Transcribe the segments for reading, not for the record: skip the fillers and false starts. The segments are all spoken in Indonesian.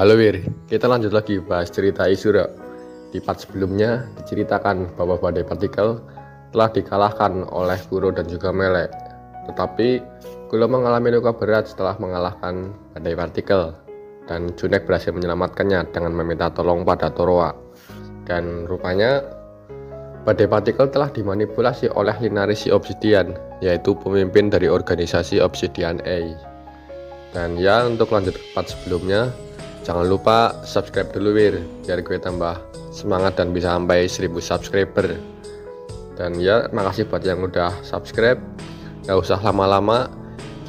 Halo Wir, kita lanjut lagi bahas cerita Isura. Di part sebelumnya diceritakan bahwa badai partikel telah dikalahkan oleh Kuro dan juga Mele. Tetapi Kuro mengalami luka berat setelah mengalahkan badai partikel, dan Junek berhasil menyelamatkannya dengan meminta tolong pada Toroa. Dan rupanya badai partikel telah dimanipulasi oleh Linarisi Obsidian, yaitu pemimpin dari organisasi Obsidian A. Dan ya, untuk lanjut ke part sebelumnya, jangan lupa subscribe dulu Wir, biar gue tambah semangat dan bisa sampai 1000 subscriber. Dan ya, makasih buat yang udah subscribe. Gak usah lama-lama,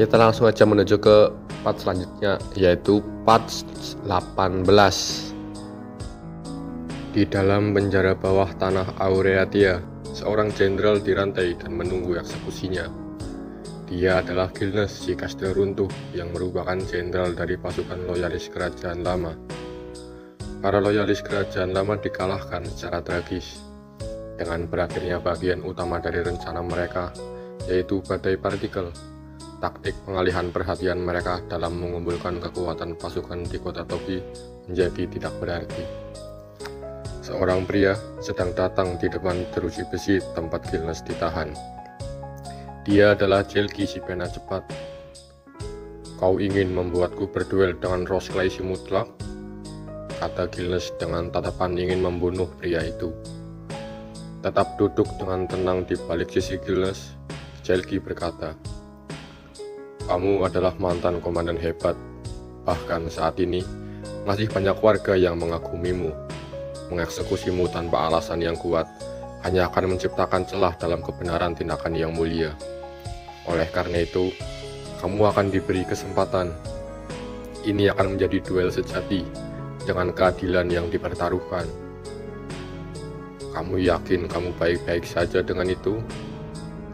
kita langsung aja menuju ke part selanjutnya, yaitu part 18. Di dalam penjara bawah tanah Aureatia, seorang jenderal dirantai dan menunggu eksekusinya. Dia adalah Gilnes si Kastil Runtuh yang merupakan jenderal dari pasukan loyalis kerajaan lama. Para loyalis kerajaan lama dikalahkan secara tragis dengan berakhirnya bagian utama dari rencana mereka, yaitu badai partikel. Taktik pengalihan perhatian mereka dalam mengumpulkan kekuatan pasukan di kota Tobi menjadi tidak berarti. Seorang pria sedang datang di depan jeruji besi tempat Gilnes ditahan. Dia adalah Jelki si pena cepat. Kau ingin membuatku berduel dengan Rosklai si mutlak? Kata Gilnes dengan tatapan ingin membunuh pria itu. Tetap duduk dengan tenang di balik sisi Gilnes, Jelki berkata, kamu adalah mantan komandan hebat. Bahkan saat ini, masih banyak warga yang mengagumimu. Mengeksekusimu tanpa alasan yang kuat hanya akan menciptakan celah dalam kebenaran tindakan yang mulia. Oleh karena itu, kamu akan diberi kesempatan. Ini akan menjadi duel sejati dengan keadilan yang dipertaruhkan. Kamu yakin kamu baik-baik saja dengan itu?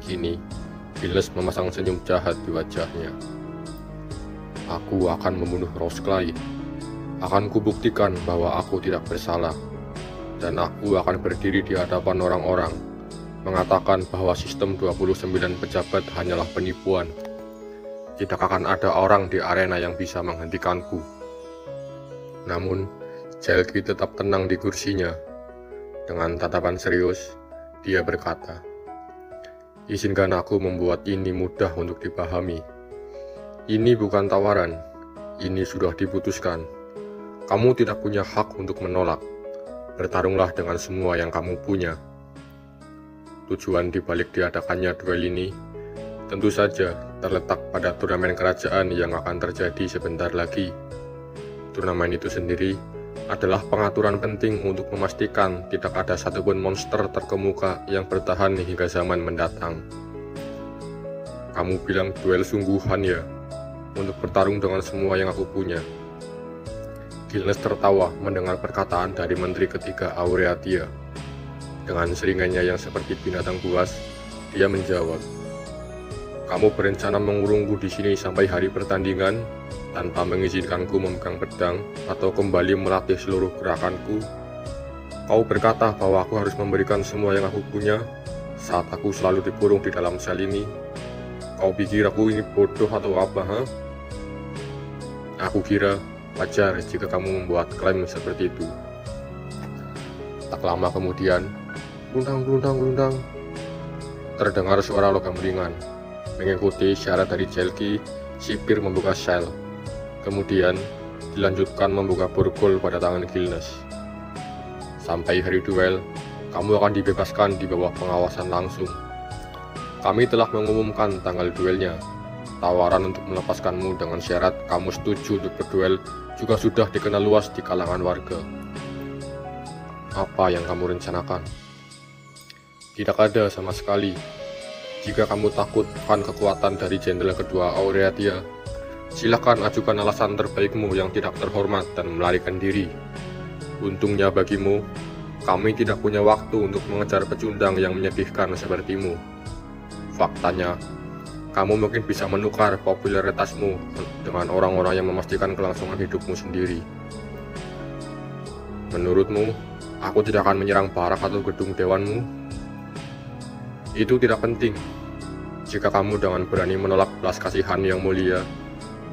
Kini, Gilnes memasang senyum jahat di wajahnya. Aku akan membunuh Rosklai. Akan kubuktikan bahwa aku tidak bersalah. Dan aku akan berdiri di hadapan orang-orang, mengatakan bahwa sistem 29 pejabat hanyalah penipuan. Tidak akan ada orang di arena yang bisa menghentikanku. Namun, Jelki tetap tenang di kursinya. Dengan tatapan serius, dia berkata, izinkan aku membuat ini mudah untuk dipahami. Ini bukan tawaran, ini sudah diputuskan. Kamu tidak punya hak untuk menolak. Bertarunglah dengan semua yang kamu punya. Tujuan dibalik diadakannya duel ini tentu saja terletak pada turnamen kerajaan yang akan terjadi sebentar lagi. Turnamen itu sendiri adalah pengaturan penting untuk memastikan tidak ada satupun monster terkemuka yang bertahan hingga zaman mendatang. Kamu bilang duel sungguhan ya, untuk bertarung dengan semua yang aku punya. Gilnes tertawa mendengar perkataan dari menteri ketiga Aureatia. Dengan seringannya yang seperti binatang buas, dia menjawab, kamu berencana mengurungku di sini sampai hari pertandingan tanpa mengizinkanku memegang pedang atau kembali melatih seluruh gerakanku? Kau berkata bahwa aku harus memberikan semua yang aku punya saat aku selalu dikurung di dalam sel ini. Kau pikir aku ini bodoh atau apa, ha? Aku kira wajar jika kamu membuat klaim seperti itu. Tak lama kemudian, glundang, terdengar suara logam ringan. Mengikuti syarat dari Jelki, sipir membuka sel. Kemudian, dilanjutkan membuka borgol pada tangan Gilnes. Sampai hari duel, kamu akan dibebaskan di bawah pengawasan langsung. Kami telah mengumumkan tanggal duelnya. Tawaran untuk melepaskanmu dengan syarat kamu setuju untuk berduel juga sudah dikenal luas di kalangan warga. Apa yang kamu rencanakan? Tidak ada sama sekali. Jika kamu takut akan kekuatan dari jenderal kedua Aureatia, silakan ajukan alasan terbaikmu yang tidak terhormat dan melarikan diri. Untungnya bagimu, kami tidak punya waktu untuk mengejar pecundang yang menyedihkan sepertimu. Faktanya, kamu mungkin bisa menukar popularitasmu dengan orang-orang yang memastikan kelangsungan hidupmu sendiri. Menurutmu, aku tidak akan menyerang barak atau gedung dewanmu? Itu tidak penting. Jika kamu dengan berani menolak belas kasihan yang mulia,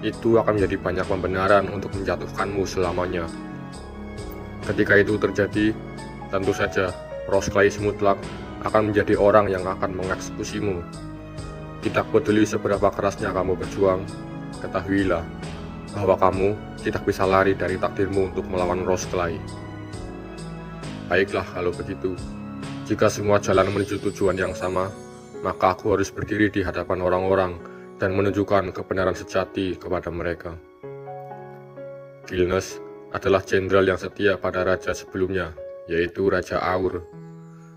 itu akan menjadi banyak pembenaran untuk menjatuhkanmu selamanya. Ketika itu terjadi, tentu saja Rose Clay mutlak akan menjadi orang yang akan mengeksekusimu. Tidak peduli seberapa kerasnya kamu berjuang, ketahuilah bahwa kamu tidak bisa lari dari takdirmu untuk melawan Rose Clay. Baiklah kalau begitu, jika semua jalan menuju tujuan yang sama, maka aku harus berdiri di hadapan orang-orang dan menunjukkan kebenaran sejati kepada mereka. Gilnes adalah jenderal yang setia pada raja sebelumnya, yaitu Raja Aur.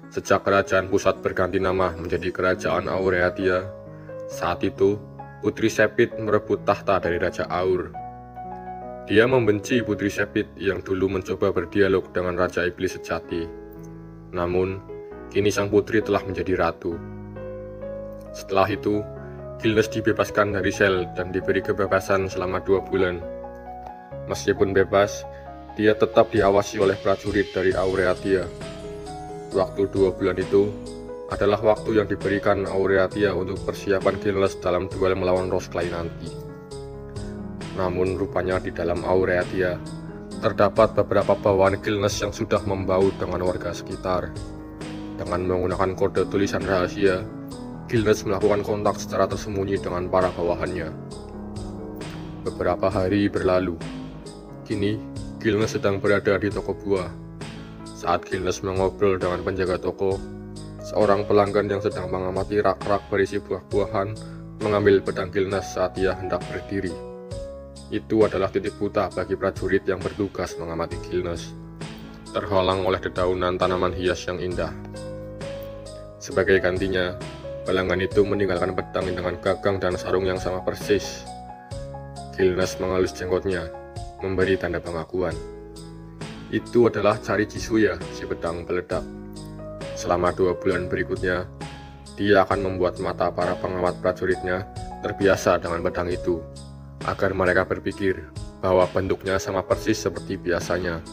Sejak kerajaan pusat berganti nama menjadi Kerajaan Aureatia, saat itu Putri Sepit merebut tahta dari Raja Aur. Dia membenci Putri Sepit yang dulu mencoba berdialog dengan Raja Iblis sejati. Namun, kini sang putri telah menjadi ratu. Setelah itu, Gilnes dibebaskan dari sel dan diberi kebebasan selama 2 bulan. Meskipun bebas, dia tetap diawasi oleh prajurit dari Aureatia. Waktu 2 bulan itu adalah waktu yang diberikan Aureatia untuk persiapan Gilnes dalam duel melawan Rose Clay nanti. Namun rupanya di dalam Aureatia terdapat beberapa bawaan Gilnes yang sudah membaur dengan warga sekitar. Dengan menggunakan kode tulisan rahasia, Gilnes melakukan kontak secara tersembunyi dengan para bawahannya. Beberapa hari berlalu. Kini, Gilnes sedang berada di toko buah. Saat Gilnes mengobrol dengan penjaga toko, seorang pelanggan yang sedang mengamati rak-rak berisi buah-buahan mengambil pedang Gilnes saat ia hendak berdiri. Itu adalah titik buta bagi prajurit yang bertugas mengamati Gilnes, terhalang oleh dedaunan tanaman hias yang indah. Sebagai gantinya, pelanggan itu meninggalkan pedang dengan gagang dan sarung yang sama persis. Gilnes mengalus jenggotnya, memberi tanda pengakuan. Itu adalah Cari Jisuya, si pedang peledak. Selama 2 bulan berikutnya, dia akan membuat mata para pengawat prajuritnya terbiasa dengan pedang itu, agar mereka berpikir bahwa bentuknya sama persis seperti biasanya,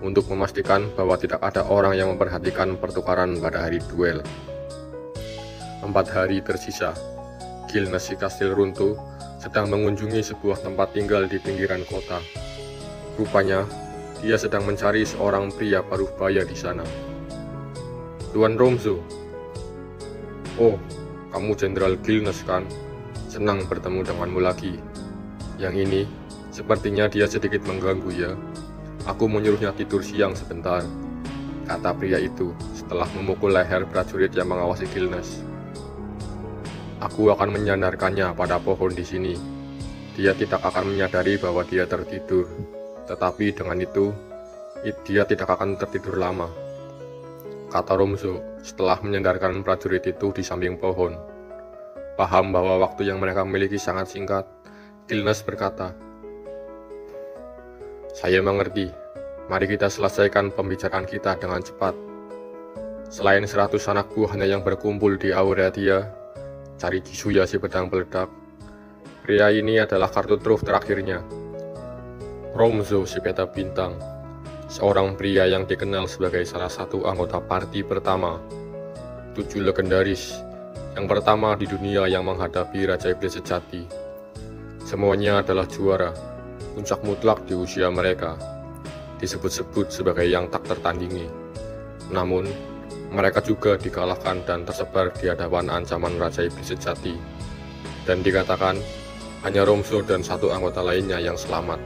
untuk memastikan bahwa tidak ada orang yang memperhatikan pertukaran pada hari duel. 4 hari tersisa. Gilnes si kastil runtuh sedang mengunjungi sebuah tempat tinggal di pinggiran kota. Rupanya, dia sedang mencari seorang pria paruh baya di sana. Tuan Romzo. Oh, kamu Jenderal Gilnes kan? Senang bertemu denganmu lagi. Yang ini, sepertinya dia sedikit mengganggu ya. Aku menyuruhnya tidur siang sebentar, kata pria itu setelah memukul leher prajurit yang mengawasi Gilnes. Aku akan menyandarkannya pada pohon di sini. Dia tidak akan menyadari bahwa dia tertidur, tetapi dengan itu, dia tidak akan tertidur lama, kata Romzo setelah menyandarkan prajurit itu di samping pohon. Paham bahwa waktu yang mereka miliki sangat singkat, Gilnes berkata, "Saya mengerti. Mari kita selesaikan pembicaraan kita dengan cepat." Selain 100 anak buahnya yang berkumpul di Aureatia, Cari Jisuya si pedang peledak, pria ini adalah kartu truf terakhirnya. Romzo si peta bintang, seorang pria yang dikenal sebagai salah satu anggota parti pertama, 7 legendaris, yang pertama di dunia yang menghadapi Raja Iblis sejati. Semuanya adalah juara, puncak mutlak di usia mereka, disebut-sebut sebagai yang tak tertandingi. Namun, mereka juga dikalahkan dan tersebar di hadapan ancaman Raja Iblis sejati, dan dikatakan hanya Romzo dan 1 anggota lainnya yang selamat.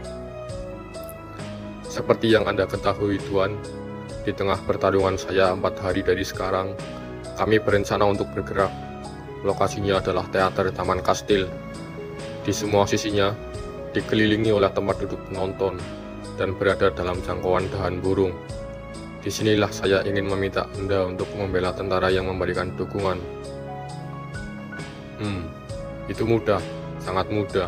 Seperti yang Anda ketahui Tuan, di tengah pertarungan saya 4 hari dari sekarang, kami berencana untuk bergerak. Lokasinya adalah teater Taman Kastil. Di semua sisinya, dikelilingi oleh tempat duduk penonton, dan berada dalam jangkauan dahan burung. Disinilah saya ingin meminta Anda untuk membela tentara yang memberikan dukungan. Itu mudah, sangat mudah.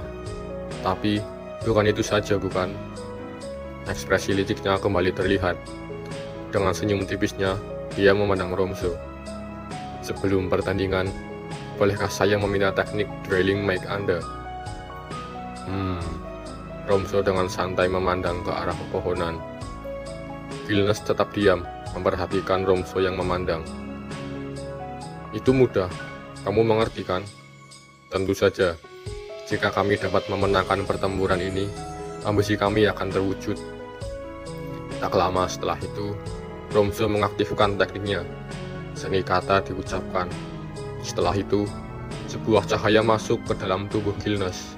Tapi, bukan itu saja bukan? Ekspresi liciknya kembali terlihat. Dengan senyum tipisnya, dia memandang Romzo. Sebelum pertandingan, bolehkah saya meminta teknik drilling mic Anda? Romzo dengan santai memandang ke arah pepohonan. Gilnes tetap diam, memperhatikan Romzo yang memandang. Itu mudah, kamu mengerti kan? Tentu saja. Jika kami dapat memenangkan pertempuran ini, ambisi kami akan terwujud. Tak lama setelah itu, Romzo mengaktifkan tekniknya. Seni kata diucapkan. Setelah itu, sebuah cahaya masuk ke dalam tubuh Gilnes.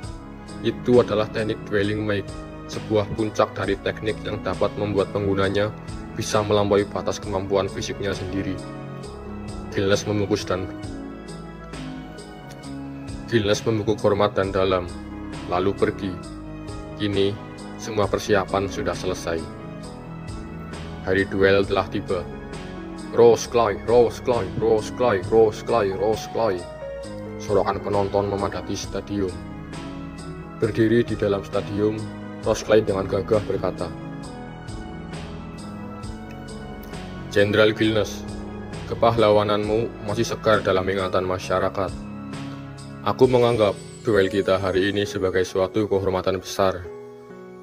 Itu adalah teknik Dwelling Make, sebuah puncak dari teknik yang dapat membuat penggunanya bisa melampaui batas kemampuan fisiknya sendiri. Gilnes membungkuk hormat dan dalam, lalu pergi. Kini, semua persiapan sudah selesai. Hari duel telah tiba. Roskilde, Roskilde, Roskilde, Roskilde, Roskilde. Sorokan penonton memadati stadion. Berdiri di dalam stadion, Roskilde dengan gagah berkata, "Jenderal Gilnes, kepahlawananmu masih segar dalam ingatan masyarakat. Aku menganggap duel kita hari ini sebagai suatu kehormatan besar.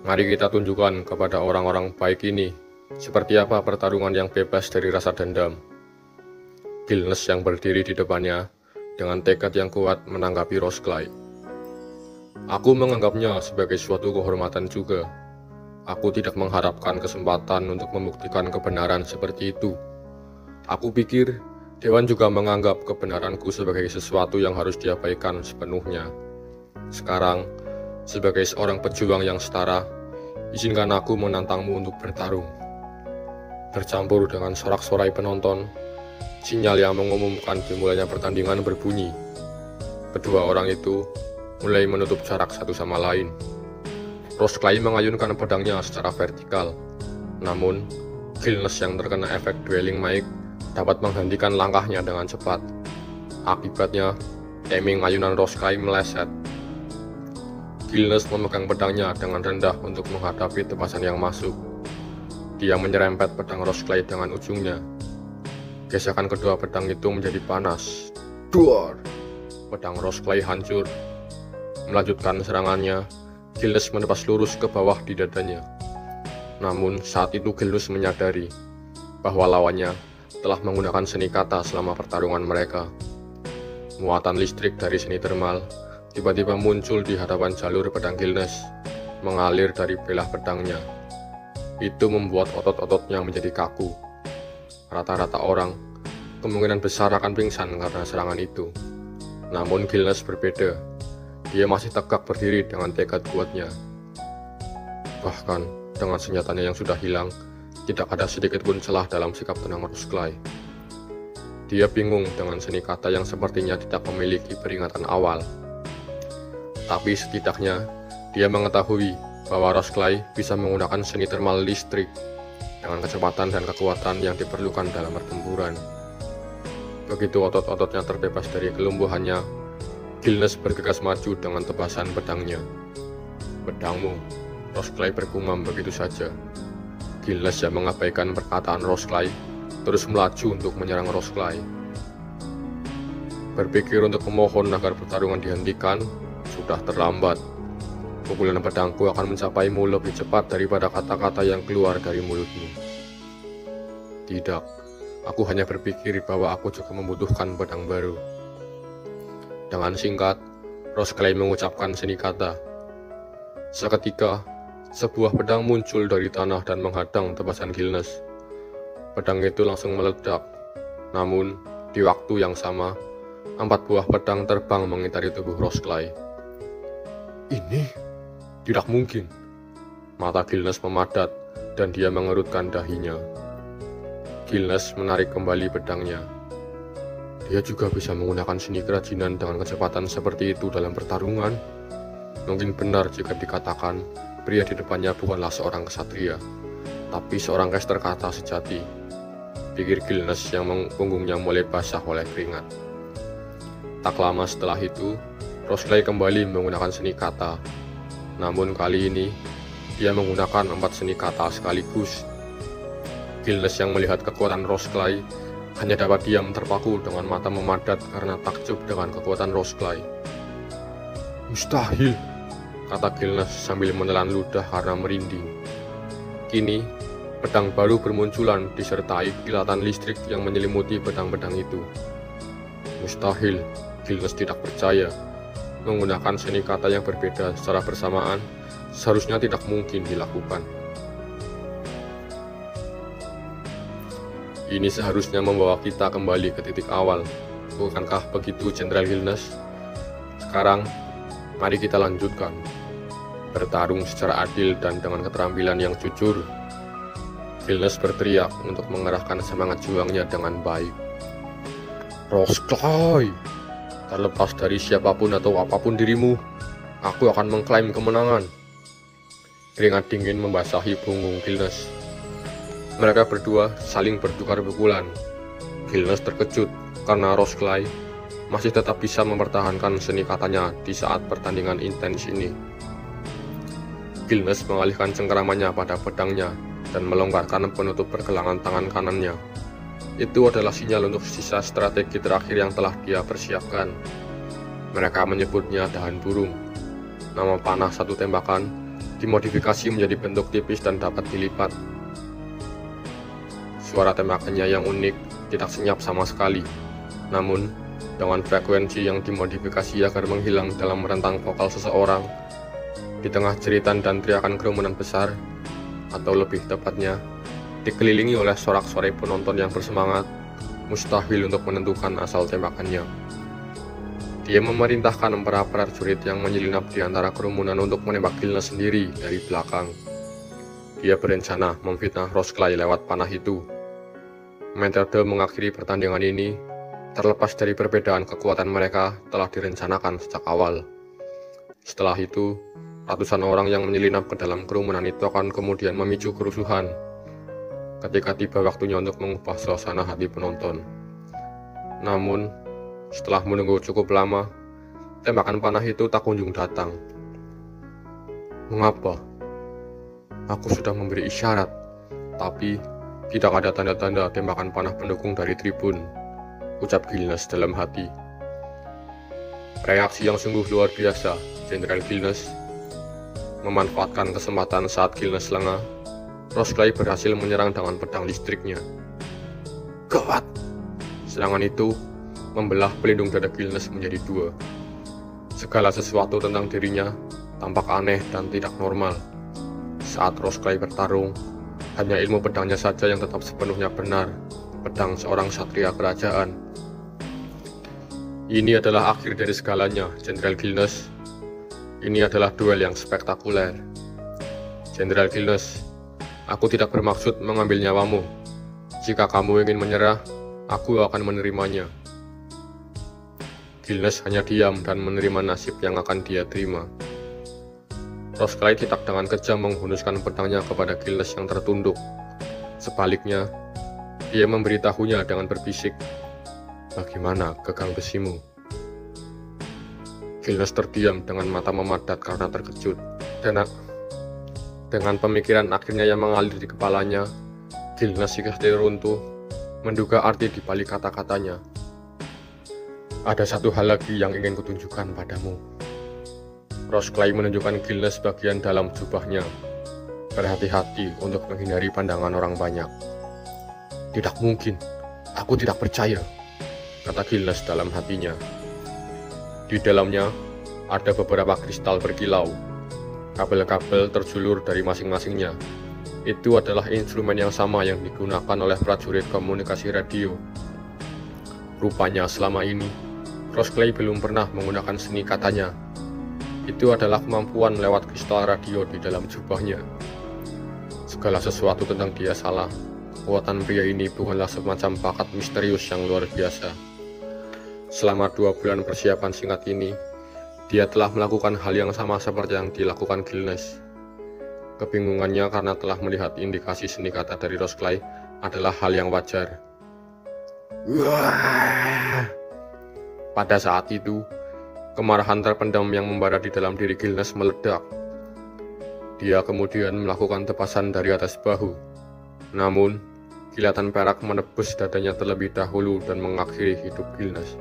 Mari kita tunjukkan kepada orang-orang baik ini seperti apa pertarungan yang bebas dari rasa dendam." Gilnes yang berdiri di depannya dengan tekad yang kuat menanggapi Roskilde. "Aku menganggapnya sebagai suatu kehormatan juga. Aku tidak mengharapkan kesempatan untuk membuktikan kebenaran seperti itu. Aku pikir Dewan juga menganggap kebenaranku sebagai sesuatu yang harus diabaikan sepenuhnya. Sekarang, sebagai seorang pejuang yang setara, izinkan aku menantangmu untuk bertarung." Bercampur dengan sorak-sorai penonton, sinyal yang mengumumkan dimulainya pertandingan berbunyi. Kedua orang itu mulai menutup jarak satu sama lain. Roskilde mengayunkan pedangnya secara vertikal. Namun, Gilnes yang terkena efek Dwelling Make dapat menghentikan langkahnya dengan cepat. Akibatnya, timing ayunan Roskilde meleset. Gilnes memegang pedangnya dengan rendah untuk menghadapi tebasan yang masuk. Dia menyerempet pedang Roskilde dengan ujungnya. Gesekan kedua pedang itu menjadi panas. Duar! Pedang Roskilde hancur. Melanjutkan serangannya, Gilnes menebas lurus ke bawah di dadanya. Namun saat itu Gilnes menyadari bahwa lawannya telah menggunakan seni kata selama pertarungan mereka. Muatan listrik dari seni termal tiba-tiba muncul di hadapan jalur pedang Gilnes, mengalir dari belah pedangnya. Itu membuat otot-ototnya menjadi kaku. Rata-rata orang kemungkinan besar akan pingsan karena serangan itu. Namun Gilnes berbeda. Dia masih tegak berdiri dengan tekad kuatnya. Bahkan dengan senjatanya yang sudah hilang, tidak ada sedikit pun celah dalam sikap tenang Roskilde. Dia bingung dengan seni kata yang sepertinya tidak memiliki peringatan awal. Tapi setidaknya dia mengetahui bahwa Roskilde bisa menggunakan seni termal listrik dengan kecepatan dan kekuatan yang diperlukan dalam pertempuran. Begitu otot-ototnya terbebas dari kelumpuhannya, Gilnes bergegas maju dengan tebasan pedangnya. "Pedangmu," Roskilde bergumam begitu saja. Gilnes yang mengabaikan perkataan Roskilde terus melaju untuk menyerang Roskilde. Berpikir untuk memohon agar pertarungan dihentikan, sudah terlambat. Pukulan pedangku akan mencapaimu lebih cepat daripada kata-kata yang keluar dari mulutmu. Tidak, aku hanya berpikir bahwa aku juga membutuhkan pedang baru. Dengan singkat, Roskilde mengucapkan seni kata. Seketika, sebuah pedang muncul dari tanah dan menghadang tebasan Gilnes. Pedang itu langsung meledak. Namun, di waktu yang sama, 4 buah pedang terbang mengitari tubuh Roskilde. "Ini tidak mungkin." Mata Gilnes memadat dan dia mengerutkan dahinya. Gilnes menarik kembali pedangnya. Dia juga bisa menggunakan seni kerajinan dengan kecepatan seperti itu dalam pertarungan. Mungkin benar jika dikatakan pria di depannya bukanlah seorang kesatria, tapi seorang caster kata sejati. Pikir Gilnes yang punggungnya mulai basah oleh keringat. Tak lama setelah itu, Roskilde kembali menggunakan seni kata. Namun kali ini, dia menggunakan 4 seni kata sekaligus. Gilnes yang melihat kekuatan Roskilde hanya dapat diam terpaku dengan mata memadat karena takjub dengan kekuatan Roskilde. "Mustahil," kata Gilnes sambil menelan ludah karena merinding. Kini, pedang baru bermunculan disertai kilatan listrik yang menyelimuti pedang-pedang itu. "Mustahil," Gilnes tidak percaya. menggunakan seni kata yang berbeda secara bersamaan seharusnya tidak mungkin dilakukan. Ini seharusnya membawa kita kembali ke titik awal, bukankah begitu, Jenderal Gilnes? Sekarang, mari kita lanjutkan. Bertarung secara adil dan dengan keterampilan yang jujur. Gilnes berteriak untuk mengerahkan semangat juangnya dengan baik. Rosklai, terlepas dari siapapun atau apapun dirimu, aku akan mengklaim kemenangan. Keringat dingin membasahi punggung Gilnes. Mereka berdua saling bertukar pukulan. Gilnes terkejut karena Rosklai masih tetap bisa mempertahankan seni katanya di saat pertandingan intens ini. Gilnes mengalihkan cengkeramannya pada pedangnya dan melonggarkan penutup pergelangan tangan kanannya. Itu adalah sinyal untuk sisa strategi terakhir yang telah dia persiapkan. Mereka menyebutnya dahan burung. Nama panah satu tembakan dimodifikasi menjadi bentuk tipis dan dapat dilipat. Suara tembakannya yang unik, tidak senyap sama sekali. Namun, dengan frekuensi yang dimodifikasi agar menghilang dalam rentang vokal seseorang, di tengah jeritan dan teriakan kerumunan besar, atau lebih tepatnya, dikelilingi oleh sorak-sorai penonton yang bersemangat, mustahil untuk menentukan asal tembakannya. Dia memerintahkan para prajurit yang menyelinap di antara kerumunan untuk menembak Gilnes sendiri dari belakang. Dia berencana memfitnah Rosklai lewat panah itu. Metode mengakhiri pertandingan ini, terlepas dari perbedaan kekuatan mereka, telah direncanakan sejak awal. Setelah itu, ratusan orang yang menyelinap ke dalam kerumunan itu akan kemudian memicu kerusuhan ketika tiba waktunya untuk mengubah suasana hati penonton. Namun, setelah menunggu cukup lama, tembakan panah itu tak kunjung datang. Mengapa? Aku sudah memberi isyarat, tapi tidak ada tanda-tanda tembakan panah pendukung dari tribun, ucap Gilnes dalam hati. Reaksi yang sungguh luar biasa, Jenderal Gilnes. Memanfaatkan kesempatan saat Gilnes lengah, Rosklai berhasil menyerang dengan pedang listriknya. Gawat! Serangan itu membelah pelindung dada Gilnes menjadi dua. Segala sesuatu tentang dirinya tampak aneh dan tidak normal. Saat Rosklai bertarung, hanya ilmu pedangnya saja yang tetap sepenuhnya benar, pedang seorang satria kerajaan. Ini adalah akhir dari segalanya, Jenderal Gilnes. Ini adalah duel yang spektakuler. Jenderal Gilnes, aku tidak bermaksud mengambil nyawamu. Jika kamu ingin menyerah, aku akan menerimanya. Gilnes hanya diam dan menerima nasib yang akan dia terima. Rosklai tidak dengan kejam menghunuskan pedangnya kepada Gilnes yang tertunduk. Sebaliknya, dia memberitahunya dengan berbisik, "Bagaimana gagang besimu?" Gilnes terdiam dengan mata memadat karena terkejut. Dan dengan pemikiran akhirnya yang mengalir di kepalanya, Gilnes seketika runtuh, menduga arti di balik kata-katanya. Ada satu hal lagi yang ingin kutunjukkan padamu. Rosklai menunjukkan Gilnes bagian dalam jubahnya. Berhati-hati untuk menghindari pandangan orang banyak. Tidak mungkin, aku tidak percaya, kata Gilnes dalam hatinya. Di dalamnya ada beberapa kristal berkilau. Kabel-kabel terjulur dari masing-masingnya. Itu adalah instrumen yang sama yang digunakan oleh prajurit komunikasi radio. Rupanya selama ini, Rosklai belum pernah menggunakan seni katanya. Itu adalah kemampuan lewat kristal radio di dalam jubahnya. Segala sesuatu tentang dia salah. Kekuatan pria ini bukanlah semacam bakat misterius yang luar biasa. Selama 2 bulan persiapan singkat ini, dia telah melakukan hal yang sama seperti yang dilakukan Gilnes. Kebingungannya karena telah melihat indikasi seni kata dari Rosklai adalah hal yang wajar. Wah! Pada saat itu, kemarahan terpendam yang membara di dalam diri Gilnes meledak. Dia kemudian melakukan tepasan dari atas bahu. Namun, kilatan perak menebus dadanya terlebih dahulu dan mengakhiri hidup Gilnes.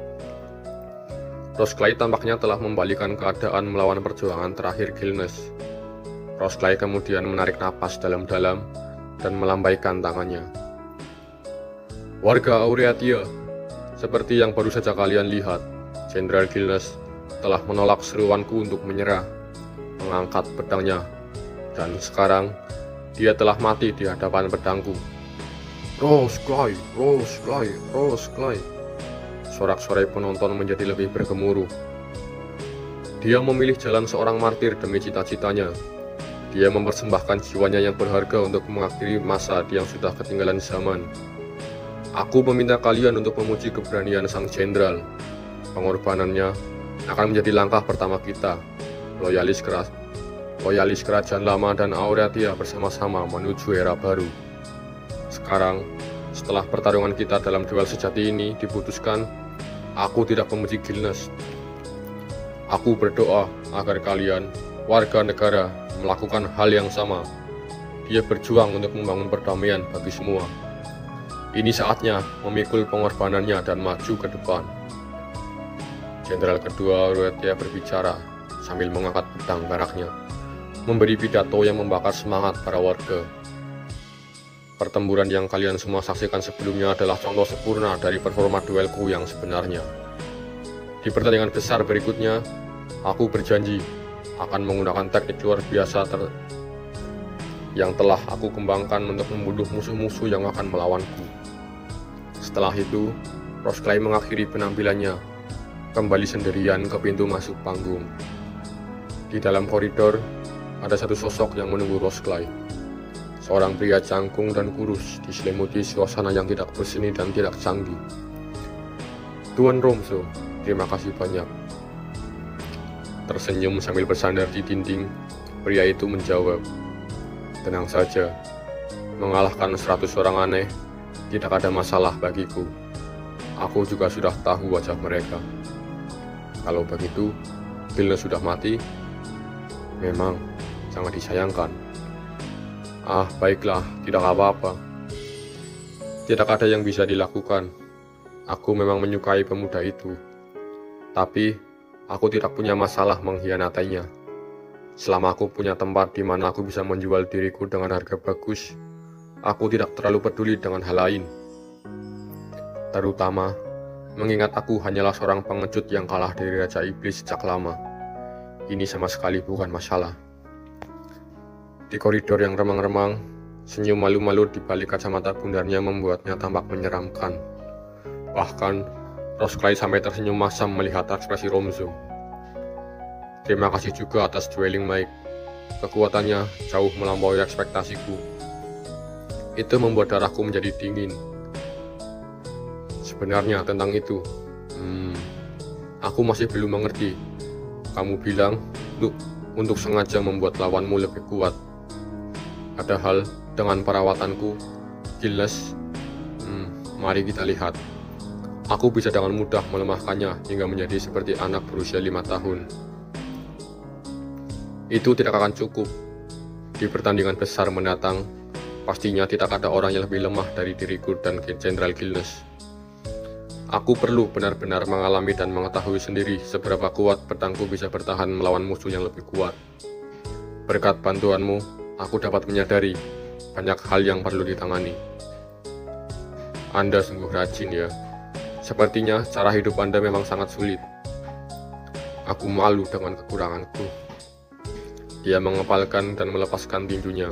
Rosklai tampaknya telah membalikan keadaan melawan perjuangan terakhir Gilnes. Rosklai kemudian menarik napas dalam-dalam dan melambaikan tangannya. Warga Aureatia, seperti yang baru saja kalian lihat, Jenderal Gilnes telah menolak seruanku untuk menyerah, mengangkat pedangnya, dan sekarang dia telah mati di hadapan pedangku. Rose Clay, Rose Clay, Rose Clay. Sorak-sorai penonton menjadi lebih bergemuruh. Dia memilih jalan seorang martir demi cita-citanya. Dia mempersembahkan jiwanya yang berharga untuk mengakhiri masa yang sudah ketinggalan zaman. Aku meminta kalian untuk memuji keberanian sang jenderal. Pengorbanannya akan menjadi langkah pertama kita, loyalis kerajaan lama dan Aureatia bersama-sama menuju era baru. Sekarang, setelah pertarungan kita dalam duel sejati ini diputuskan, aku tidak memuji Gilnes. Aku berdoa agar kalian, warga negara, melakukan hal yang sama. Dia berjuang untuk membangun perdamaian bagi semua. Ini saatnya memikul pengorbanannya dan maju ke depan. Jenderal kedua Aureatia berbicara sambil mengangkat pedang peraknya, memberi pidato yang membakar semangat para warga. Pertempuran yang kalian semua saksikan sebelumnya adalah contoh sempurna dari performa duelku yang sebenarnya. Di pertandingan besar berikutnya, aku berjanji akan menggunakan teknik luar biasa yang telah aku kembangkan untuk membunuh musuh-musuh yang akan melawanku. Setelah itu, Rose Clay mengakhiri penampilannya, kembali sendirian ke pintu masuk panggung. Di dalam koridor, ada satu sosok yang menunggu Rose Clay. Seorang pria cangkung dan kurus diselimuti suasana yang tidak berseni dan tidak canggih. Tuan Romso, terima kasih banyak. Tersenyum sambil bersandar di dinding, pria itu menjawab, tenang saja, mengalahkan 100 orang aneh tidak ada masalah bagiku. Aku juga sudah tahu wajah mereka. Kalau begitu, Gilnes sudah mati? Memang sangat disayangkan. Baiklah, tidak apa-apa. Tidak ada yang bisa dilakukan. Aku memang menyukai pemuda itu. Tapi, aku tidak punya masalah mengkhianatinya. Selama aku punya tempat di mana aku bisa menjual diriku dengan harga bagus, aku tidak terlalu peduli dengan hal lain. Terutama, mengingat aku hanyalah seorang pengecut yang kalah dari Raja Iblis sejak lama. Ini sama sekali bukan masalah. Di koridor yang remang-remang, senyum malu-malu di balik kacamata bundarnya membuatnya tampak menyeramkan. Bahkan, Rose Clay sampai tersenyum masam melihat ekspresi Romso. Terima kasih juga atas dueling Mike. Kekuatannya jauh melampaui ekspektasiku. Itu membuat darahku menjadi dingin. Sebenarnya tentang itu, aku masih belum mengerti. Kamu bilang untuk sengaja membuat lawanmu lebih kuat. Padahal dengan perawatanku, Gilnes, mari kita lihat. Aku bisa dengan mudah melemahkannya hingga menjadi seperti anak berusia 5 tahun. Itu tidak akan cukup. Di pertandingan besar mendatang, pastinya tidak ada orang yang lebih lemah dari diriku dan Jenderal Gilnes. Aku perlu benar-benar mengalami dan mengetahui sendiri seberapa kuat pedangku bisa bertahan melawan musuh yang lebih kuat. Berkat bantuanmu, aku dapat menyadari banyak hal yang perlu ditangani. Anda sungguh rajin ya. Sepertinya cara hidup Anda memang sangat sulit. Aku malu dengan kekuranganku. Dia mengepalkan dan melepaskan tinjunya,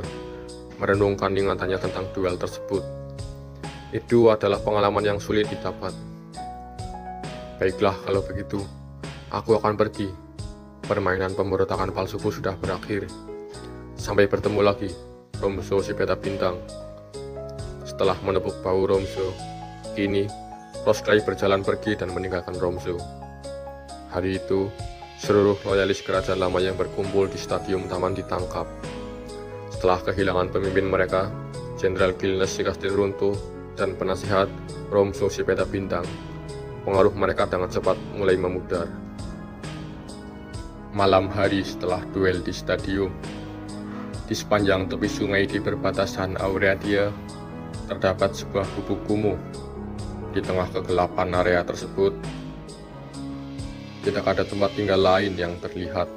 merenungkan ingatannya tentang duel tersebut. Itu adalah pengalaman yang sulit didapat. Baiklah, kalau begitu, aku akan pergi. Permainan pemberontakan palsuku sudah berakhir. Sampai bertemu lagi, Romso si peta bintang. Setelah menepuk bahu Romso, kini Rose Clay berjalan pergi dan meninggalkan Romso. Hari itu, seluruh loyalis kerajaan lama yang berkumpul di stadium taman ditangkap. Setelah kehilangan pemimpin mereka, Jenderal Gilnes si kastil runtuh dan penasihat Romso si peta bintang, pengaruh mereka dengan cepat mulai memudar. Malam hari setelah duel di stadium, di sepanjang tepi sungai di perbatasan Aureatia, terdapat sebuah gubuk kumuh. Di tengah kegelapan area tersebut, tidak ada tempat tinggal lain yang terlihat.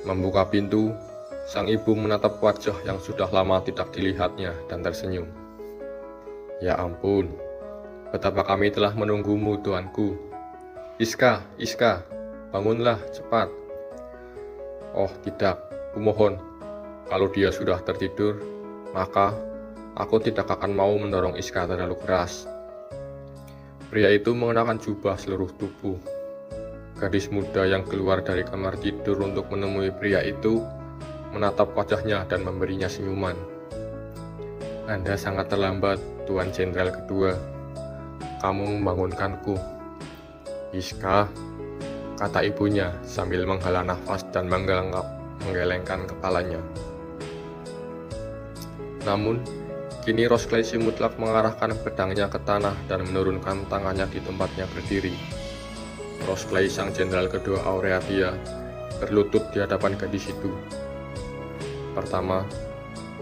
Membuka pintu, sang ibu menatap wajah yang sudah lama tidak dilihatnya dan tersenyum. Ya ampun, betapa kami telah menunggumu, tuanku. Iska, Iska. bangunlah, cepat. Oh tidak, kumohon. Kalau dia sudah tertidur, maka aku tidak akan mau mendorong Iska terlalu keras. Pria itu mengenakan jubah seluruh tubuh. Gadis muda yang keluar dari kamar tidur untuk menemui pria itu menatap wajahnya dan memberinya senyuman. Anda sangat terlambat, Tuan Jenderal kedua. Kamu membangunkanku. Iska, kata ibunya sambil menghela nafas dan menggelengkan kepalanya. Namun, kini Rosclay si mutlak mengarahkan pedangnya ke tanah dan menurunkan tangannya di tempatnya berdiri. Rosclay sang jenderal kedua Aureatia berlutut di hadapan gadis itu. Pertama,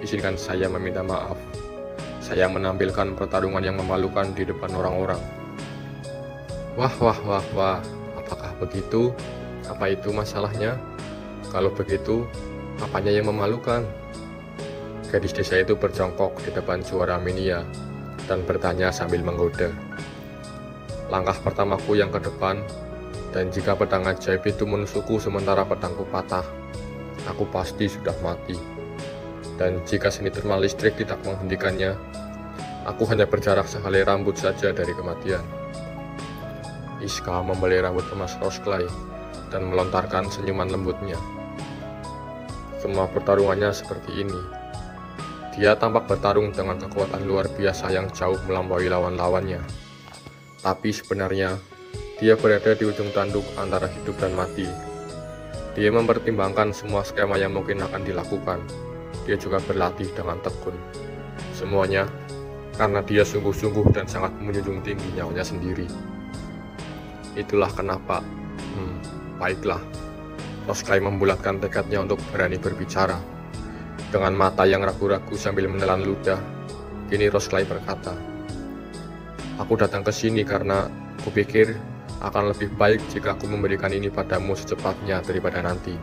izinkan saya meminta maaf. Saya menampilkan pertarungan yang memalukan di depan orang-orang. Wah, apakah begitu? Apa itu masalahnya? Kalau begitu, apanya yang memalukan? Gadis desa itu berjongkok di depan juara Minia dan bertanya sambil menggoda. Langkah pertamaku yang ke depan, dan jika pedang ajaib itu menusukku sementara pedangku patah, aku pasti sudah mati. Dan jika seni termal listrik tidak menghentikannya, aku hanya berjarak sehelai rambut saja dari kematian. Iska membelai rambut emas Rosclay dan melontarkan senyuman lembutnya. Semua pertarungannya seperti ini. Dia tampak bertarung dengan kekuatan luar biasa yang jauh melampaui lawan-lawannya. Tapi sebenarnya, dia berada di ujung tanduk antara hidup dan mati. Dia mempertimbangkan semua skema yang mungkin akan dilakukan. Dia juga berlatih dengan tekun. Semuanya karena dia sungguh-sungguh dan sangat menjunjung tinggi nyawanya sendiri. Itulah kenapa, baiklah, Rosclay membulatkan tekadnya untuk berani berbicara. Dengan mata yang ragu-ragu sambil menelan ludah, kini Rosclay berkata, "Aku datang ke sini karena kupikir akan lebih baik jika aku memberikan ini padamu secepatnya daripada nanti."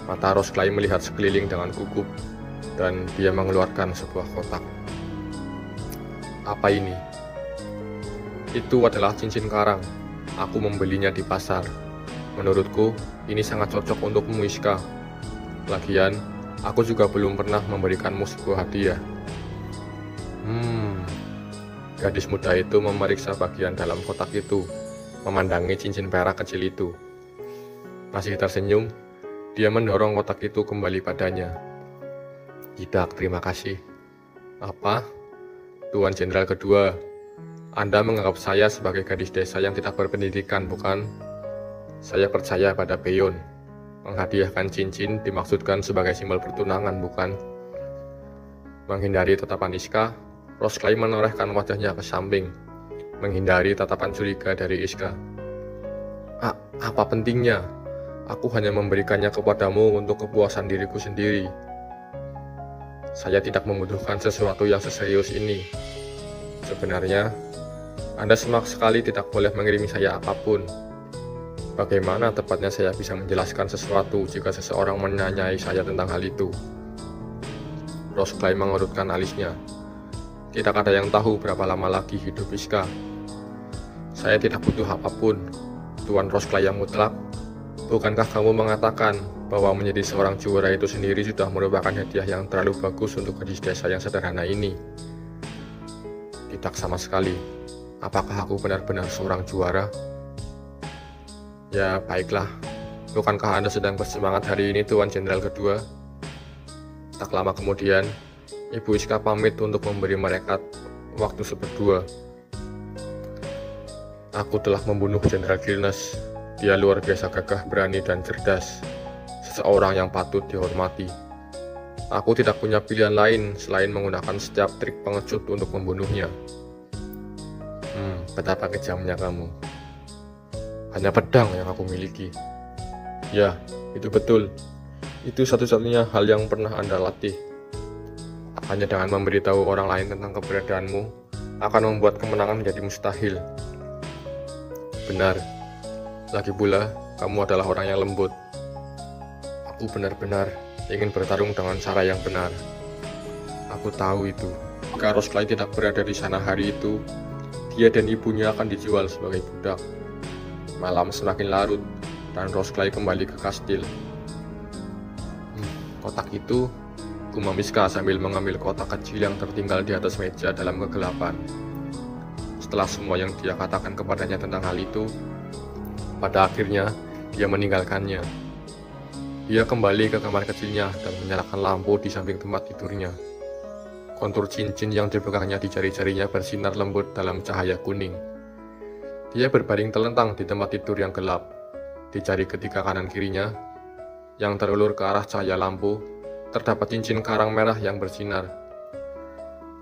Mata Rosclay melihat sekeliling dengan gugup, dan dia mengeluarkan sebuah kotak. Apa ini? Itu adalah cincin karang. Aku membelinya di pasar. Menurutku, ini sangat cocok untukmu, Iska. Lagian, aku juga belum pernah memberikanmu sebuah hadiah. Gadis muda itu memeriksa bagian dalam kotak itu, memandangi cincin perak kecil itu. Masih tersenyum, dia mendorong kotak itu kembali padanya. Tidak, terima kasih. Apa? Tuan Jenderal kedua, Anda menganggap saya sebagai gadis desa yang tidak berpendidikan, bukan? Saya percaya pada peyon. Menghadiahkan cincin dimaksudkan sebagai simbol pertunangan, bukan? Menghindari tatapan Iska, Rosclay menorehkan wajahnya ke samping, menghindari tatapan curiga dari Iska. Apa pentingnya? Aku hanya memberikannya kepadamu untuk kepuasan diriku sendiri. Saya tidak membutuhkan sesuatu yang seserius ini. Sebenarnya, Anda sama sekali tidak boleh mengirimi saya apapun. Bagaimana tepatnya saya bisa menjelaskan sesuatu jika seseorang menanyai saya tentang hal itu? Rosclay mengerutkan alisnya. Tidak ada yang tahu berapa lama lagi hidup Iska. Saya tidak butuh apapun, Tuan Rosclay yang mutlak. Bukankah kamu mengatakan bahwa menjadi seorang juara itu sendiri sudah merupakan hadiah yang terlalu bagus untuk gadis desa yang sederhana ini? Tidak sama sekali. Apakah aku benar-benar seorang juara? Ya, baiklah. Bukankah Anda sedang bersemangat hari ini, Tuan Jenderal kedua? Tak lama kemudian, Ibu Iska pamit untuk memberi mereka waktu berdua. Aku telah membunuh Jenderal Gilnes. Dia luar biasa gagah, berani, dan cerdas. Seseorang yang patut dihormati. Aku tidak punya pilihan lain selain menggunakan setiap trik pengecut untuk membunuhnya. Betapa kejamnya kamu. Hanya pedang yang aku miliki. Ya, itu betul. Itu satu-satunya hal yang pernah Anda latih. Hanya dengan memberitahu orang lain tentang keberadaanmu akan membuat kemenangan menjadi mustahil. Benar. Lagi pula, kamu adalah orang yang lembut. Aku benar-benar ingin bertarung dengan cara yang benar. Aku tahu itu. Jika Rosclay tidak berada di sana hari itu, dia dan ibunya akan dijual sebagai budak. Malam semakin larut, dan Rosclay kembali ke kastil. Kotak itu, gumam Miska sambil mengambil kotak kecil yang tertinggal di atas meja dalam kegelapan. Setelah semua yang dia katakan kepadanya tentang hal itu, pada akhirnya dia meninggalkannya. Dia kembali ke kamar kecilnya dan menyalakan lampu di samping tempat tidurnya. Kontur cincin yang dipegangnya di jari-jarinya bersinar lembut dalam cahaya kuning. Dia berbaring telentang di tempat tidur yang gelap. Di jari ketiga kanan kirinya, yang terulur ke arah cahaya lampu, terdapat cincin karang merah yang bersinar.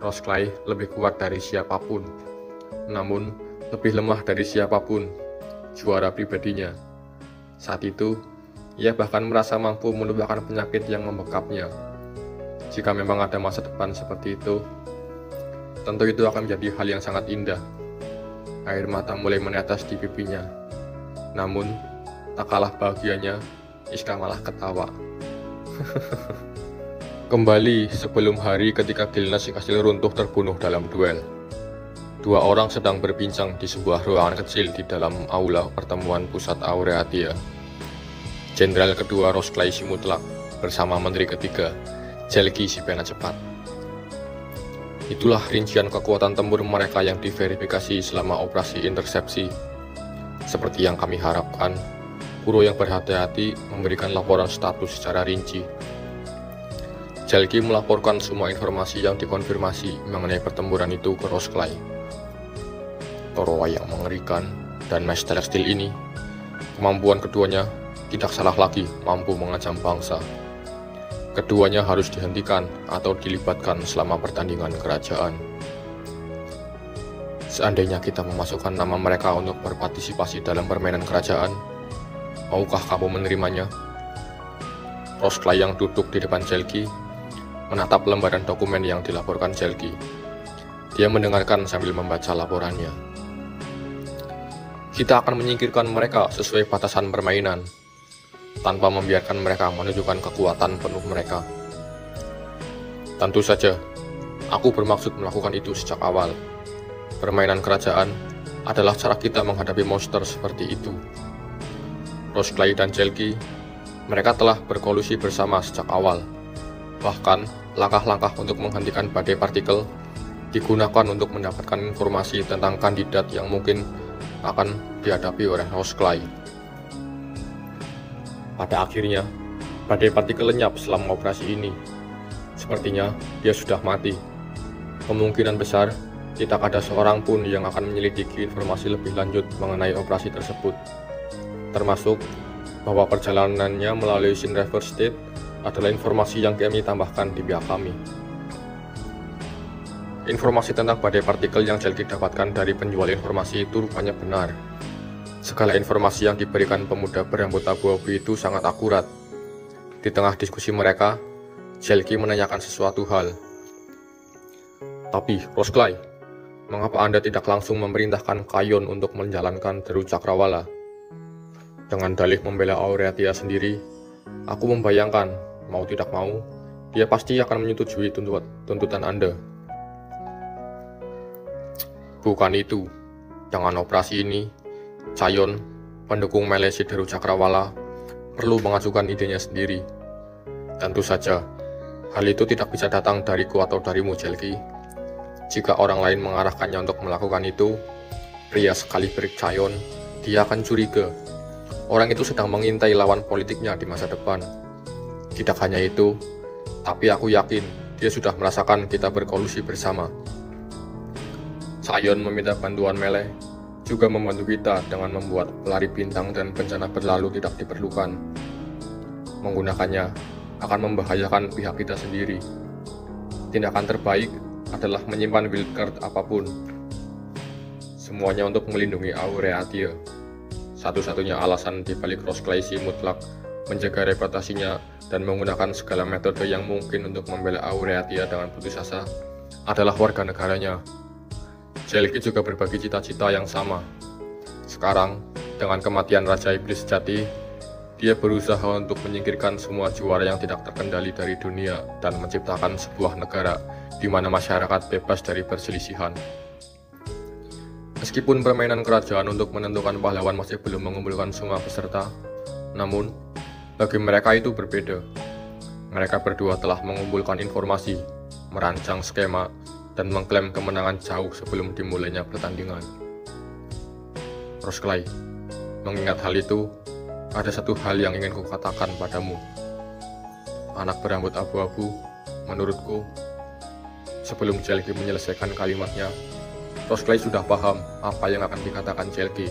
Rosclay lebih kuat dari siapapun, namun lebih lemah dari siapapun, juara pribadinya. Saat itu, ia bahkan merasa mampu melupakan penyakit yang membekapnya. Jika memang ada masa depan seperti itu, tentu itu akan menjadi hal yang sangat indah. Air mata mulai menetes di pipinya. Namun, tak kalah bahagianya, Miska malah ketawa. Kembali sebelum hari ketika Gilnas si kastil runtuh terbunuh dalam duel. Dua orang sedang berbincang di sebuah ruangan kecil di dalam aula pertemuan pusat Aureatia. Jenderal kedua Rosclay si mutlak bersama menteri ketiga Celki si pena cepat. Itulah rincian kekuatan tempur mereka yang diverifikasi selama operasi intersepsi. Seperti yang kami harapkan, Kuro yang berhati-hati memberikan laporan status secara rinci. Celki melaporkan semua informasi yang dikonfirmasi mengenai pertempuran itu ke Rosclay. Torowa yang mengerikan dan Mes Celestil ini, kemampuan keduanya tidak salah lagi mampu mengancam bangsa. Keduanya harus dihentikan atau dilibatkan selama pertandingan kerajaan. Seandainya kita memasukkan nama mereka untuk berpartisipasi dalam permainan kerajaan, maukah kamu menerimanya? Rosclay yang duduk di depan Celki menatap lembaran dokumen yang dilaporkan Celki. Dia mendengarkan sambil membaca laporannya. Kita akan menyingkirkan mereka sesuai batasan permainan, tanpa membiarkan mereka menunjukkan kekuatan penuh mereka. Tentu saja, aku bermaksud melakukan itu sejak awal. Permainan kerajaan adalah cara kita menghadapi monster seperti itu. Rosclay dan Celki, mereka telah berkolusi bersama sejak awal. Bahkan, langkah-langkah untuk menghentikan badai partikel digunakan untuk mendapatkan informasi tentang kandidat yang mungkin akan dihadapi oleh Rosclay. Pada akhirnya, badai partikel lenyap selama operasi ini. Sepertinya dia sudah mati. Kemungkinan besar tidak ada seorang pun yang akan menyelidiki informasi lebih lanjut mengenai operasi tersebut, termasuk bahwa perjalanannya melalui Sin River State adalah informasi yang kami tambahkan di pihak kami. Informasi tentang badai partikel yang Celki dapatkan dari penjual informasi itu rupanya benar. Segala informasi yang diberikan pemuda berambut abu-abu itu sangat akurat. Di tengah diskusi mereka, Celki menanyakan sesuatu hal. Tapi, Rosclay, mengapa Anda tidak langsung memerintahkan Kayon untuk menjalankan Deru Cakrawala? Dengan dalih membela Aureatia sendiri, aku membayangkan, mau tidak mau, dia pasti akan menyetujui tuntutan Anda. Bukan itu, dengan operasi ini, Cayon, pendukung Melesi Deru Cakrawala, perlu mengajukan idenya sendiri. Tentu saja, hal itu tidak bisa datang dariku atau darimu, Celki. Jika orang lain mengarahkannya untuk melakukan itu, pria sekali berik Cayon, dia akan curiga. Orang itu sedang mengintai lawan politiknya di masa depan. Tidak hanya itu, tapi aku yakin dia sudah merasakan kita berkolusi bersama. Cayon meminta bantuan Mele, juga membantu kita dengan membuat pelari bintang dan bencana berlalu tidak diperlukan. Menggunakannya akan membahayakan pihak kita sendiri. Tindakan terbaik adalah menyimpan wildcard apapun. Semuanya untuk melindungi Aureatia. Satu-satunya alasan dibalik Rosclay si mutlak menjaga reputasinya dan menggunakan segala metode yang mungkin untuk membela Aureatia dengan putus asa adalah warga negaranya. Celki juga berbagi cita-cita yang sama. Sekarang, dengan kematian Raja Iblis sejati, dia berusaha untuk menyingkirkan semua juara yang tidak terkendali dari dunia dan menciptakan sebuah negara di mana masyarakat bebas dari perselisihan. Meskipun permainan kerajaan untuk menentukan pahlawan masih belum mengumpulkan semua peserta, Namun, bagi mereka itu berbeda. Mereka berdua telah mengumpulkan informasi, merancang skema, dan mengklaim kemenangan jauh sebelum dimulainya pertandingan. Rose Clay, mengingat hal itu, ada satu hal yang ingin kukatakan padamu. Anak berambut abu-abu, menurutku, sebelum Chelky menyelesaikan kalimatnya, Rose Clay sudah paham apa yang akan dikatakan Chelky.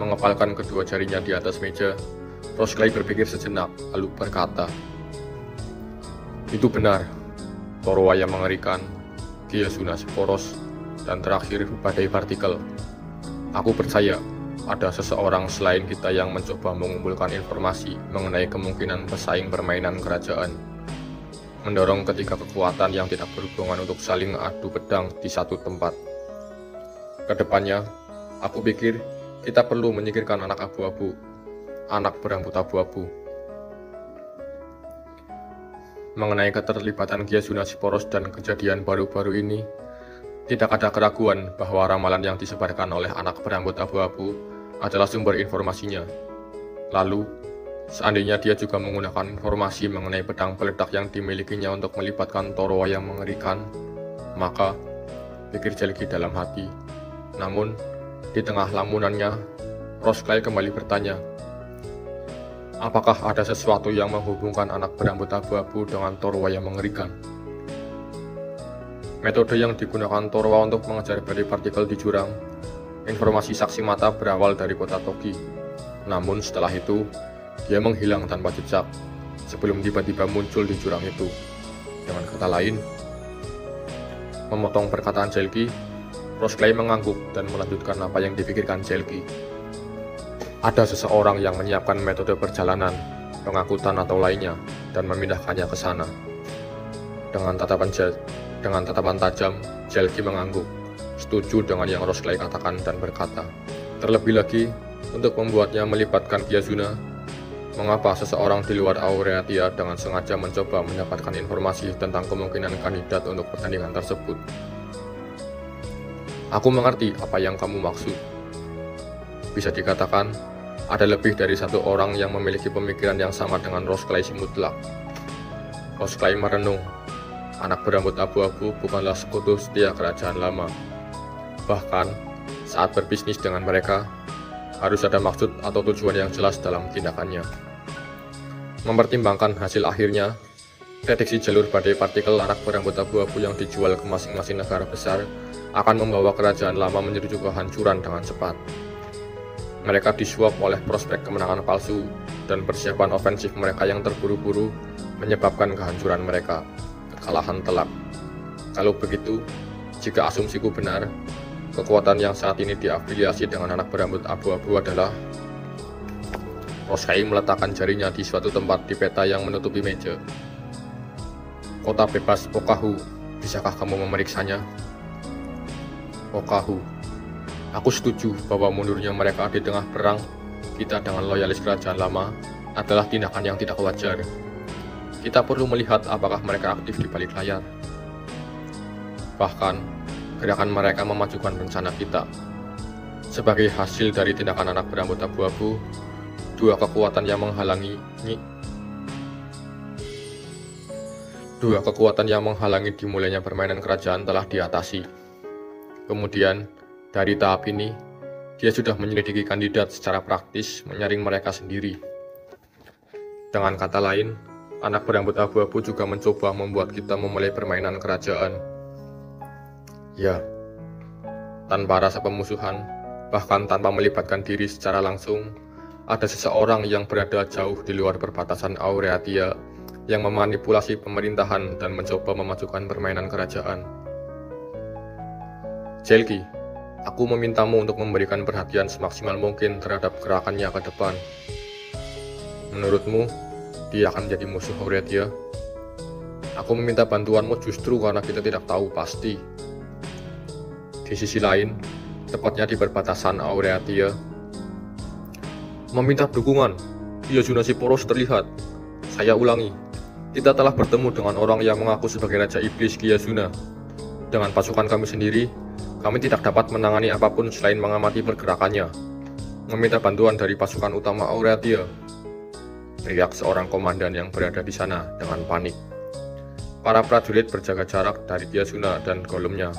Mengepalkan kedua jarinya di atas meja, Rose Clay berpikir sejenak, lalu berkata, "Itu benar, Torowa yang mengerikan, Gyasuna si poros, dan terakhir badai partikel. Aku percaya ada seseorang selain kita yang mencoba mengumpulkan informasi mengenai kemungkinan pesaing permainan kerajaan, mendorong ketiga kekuatan yang tidak berhubungan untuk saling adu pedang di satu tempat. Kedepannya, aku pikir kita perlu menyingkirkan anak abu-abu, anak berambut abu-abu." Mengenai keterlibatan Gyasuna si poros dan kejadian baru-baru ini, tidak ada keraguan bahwa ramalan yang disebarkan oleh anak berambut abu-abu adalah sumber informasinya. Lalu, seandainya dia juga menggunakan informasi mengenai pedang peledak yang dimilikinya untuk melibatkan Torowa yang mengerikan, maka, pikir Chelky dalam hati. Namun, di tengah lamunannya, Rose Clay kembali bertanya, apakah ada sesuatu yang menghubungkan anak berambut abu-abu dengan Torowa yang mengerikan? Metode yang digunakan Torowa untuk mengejar badai partikel di jurang, informasi saksi mata berawal dari kota Toki. Namun setelah itu, dia menghilang tanpa jejak, sebelum tiba-tiba muncul di jurang itu. Dengan kata lain, memotong perkataan Chelky, Rose Clay mengangguk dan melanjutkan apa yang dipikirkan Chelky. Ada seseorang yang menyiapkan metode perjalanan, pengangkutan atau lainnya, dan memindahkannya ke sana. Dengan tatapan tajam, Chelky mengangguk, setuju dengan yang Rose Clay katakan dan berkata, terlebih lagi, untuk membuatnya melibatkan Gyasuna, mengapa seseorang di luar Aureatia dengan sengaja mencoba mendapatkan informasi tentang kemungkinan kandidat untuk pertandingan tersebut? Aku mengerti apa yang kamu maksud. Bisa dikatakan, ada lebih dari satu orang yang memiliki pemikiran yang sama dengan Rose Clay si mutlak. Rose Clay merenung, anak berambut abu-abu bukanlah sekutu setia kerajaan lama. Bahkan, saat berbisnis dengan mereka, harus ada maksud atau tujuan yang jelas dalam tindakannya. Mempertimbangkan hasil akhirnya, prediksi jalur badai partikel anak berambut abu-abu yang dijual ke masing-masing negara besar akan membawa kerajaan lama menuju kehancuran dengan cepat. Mereka disuap oleh prospek kemenangan palsu dan persiapan ofensif mereka yang terburu-buru menyebabkan kehancuran mereka, kekalahan telak. Kalau begitu, jika asumsiku benar, kekuatan yang saat ini diafiliasi dengan anak berambut abu-abu adalah... Rose Clay meletakkan jarinya di suatu tempat di peta yang menutupi meja. Kota bebas Okahu, bisakah kamu memeriksanya? Okahu. Aku setuju bahwa mundurnya mereka di tengah perang kita dengan loyalis kerajaan lama adalah tindakan yang tidak wajar. Kita perlu melihat apakah mereka aktif di balik layar. Bahkan, gerakan mereka memajukan rencana kita. Sebagai hasil dari tindakan anak berambut abu-abu, dua kekuatan yang menghalangi dimulainya permainan kerajaan telah diatasi. Kemudian, dari tahap ini, dia sudah menyelidiki kandidat secara praktis, menyaring mereka sendiri. Dengan kata lain, anak berambut abu-abu juga mencoba membuat kita memulai permainan kerajaan. Ya, tanpa rasa pemusuhan, bahkan tanpa melibatkan diri secara langsung, ada seseorang yang berada jauh di luar perbatasan Aureatia yang memanipulasi pemerintahan dan mencoba memajukan permainan kerajaan. Chelky, aku memintamu untuk memberikan perhatian semaksimal mungkin terhadap gerakannya ke depan. Menurutmu, dia akan menjadi musuh Aureatia? Aku meminta bantuanmu justru karena kita tidak tahu pasti. Di sisi lain, tepatnya di perbatasan Aureatia, meminta dukungan. Gyasuna si poros terlihat. Saya ulangi, kita telah bertemu dengan orang yang mengaku sebagai Raja Iblis Gyasuna. Dengan pasukan kami sendiri, kami tidak dapat menangani apapun selain mengamati pergerakannya. meminta bantuan dari pasukan utama Aureatia, teriak seorang komandan yang berada di sana dengan panik. Para prajurit berjaga jarak dari Kiasuna dan Golemnya,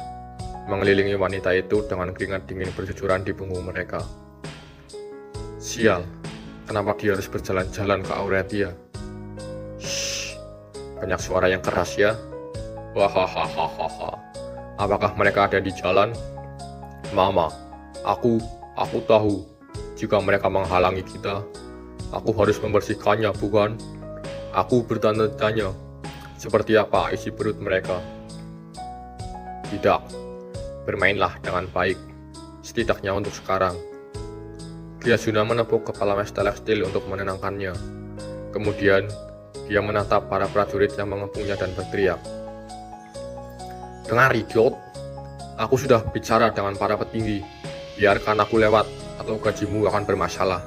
mengelilingi wanita itu dengan keringat dingin bercucuran di punggung mereka. Sial, kenapa dia harus berjalan-jalan ke Aureatia? Shh, banyak suara yang keras ya. Wahahaha, apakah mereka ada di jalan? Mama, aku tahu. Jika mereka menghalangi kita, aku harus membersihkannya, bukan? Aku bertanya-tanya, seperti apa isi perut mereka? Tidak, bermainlah dengan baik, setidaknya untuk sekarang. Kiasuna menepuk kepala Mestelextil untuk menenangkannya. Kemudian, dia menatap para prajurit yang mengepungnya dan berteriak. Dengar, idiot, aku sudah bicara dengan para petinggi. Biarkan aku lewat, atau gajimu akan bermasalah.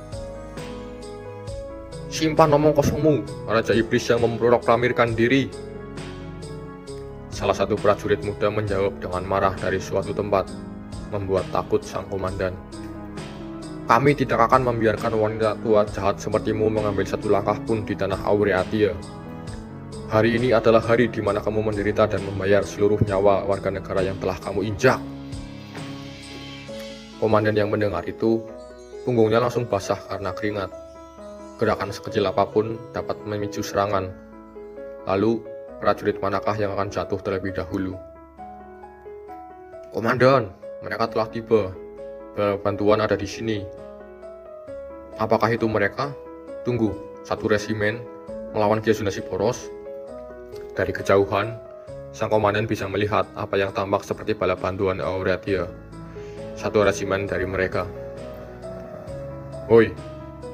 Simpan omong kosongmu, Raja Iblis yang memproklamirkan diri. Salah satu prajurit muda menjawab dengan marah dari suatu tempat, membuat takut sang komandan. Kami tidak akan membiarkan wanita tua jahat sepertimu mengambil satu langkah pun di tanah Aureatia. Hari ini adalah hari di mana kamu menderita dan membayar seluruh nyawa warga negara yang telah kamu injak. Komandan yang mendengar itu, punggungnya langsung basah karena keringat. Gerakan sekecil apapun dapat memicu serangan. Lalu, prajurit manakah yang akan jatuh terlebih dahulu? Komandan, mereka telah tiba. Bantuan ada di sini. Apakah itu mereka? Tunggu, satu resimen melawan Kiasuna Poros? Dari kejauhan, sang komandan bisa melihat apa yang tampak seperti bala bantuan Aureatia. Satu resimen dari mereka. Woi,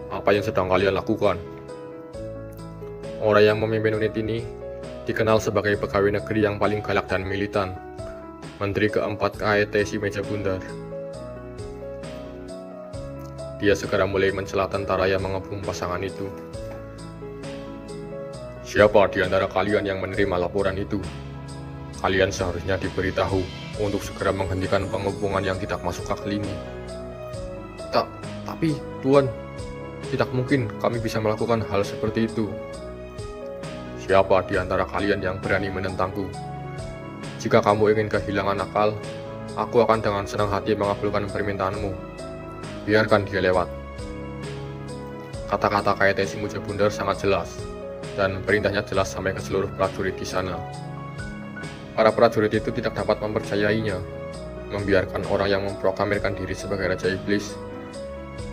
apa yang sedang kalian lakukan? Orang yang memimpin unit ini dikenal sebagai pegawai negeri yang paling galak dan militan, Menteri keempat KAET si Meja Bundar. Dia segera mulai mencela tentara yang mengepung pasangan itu. Siapa di antara kalian yang menerima laporan itu? Kalian seharusnya diberitahu untuk segera menghentikan pengepungan yang tidak masuk akal ini. Tapi, Tuan, tidak mungkin kami bisa melakukan hal seperti itu. Siapa di antara kalian yang berani menentangku? Jika kamu ingin kehilangan akal, aku akan dengan senang hati mengabulkan permintaanmu. Biarkan dia lewat. Kata-kata KAET si Meja Bundar sangat jelas, dan perintahnya jelas sampai ke seluruh prajurit di sana. Para prajurit itu tidak dapat mempercayainya, membiarkan orang yang memproklamirkan diri sebagai Raja Iblis,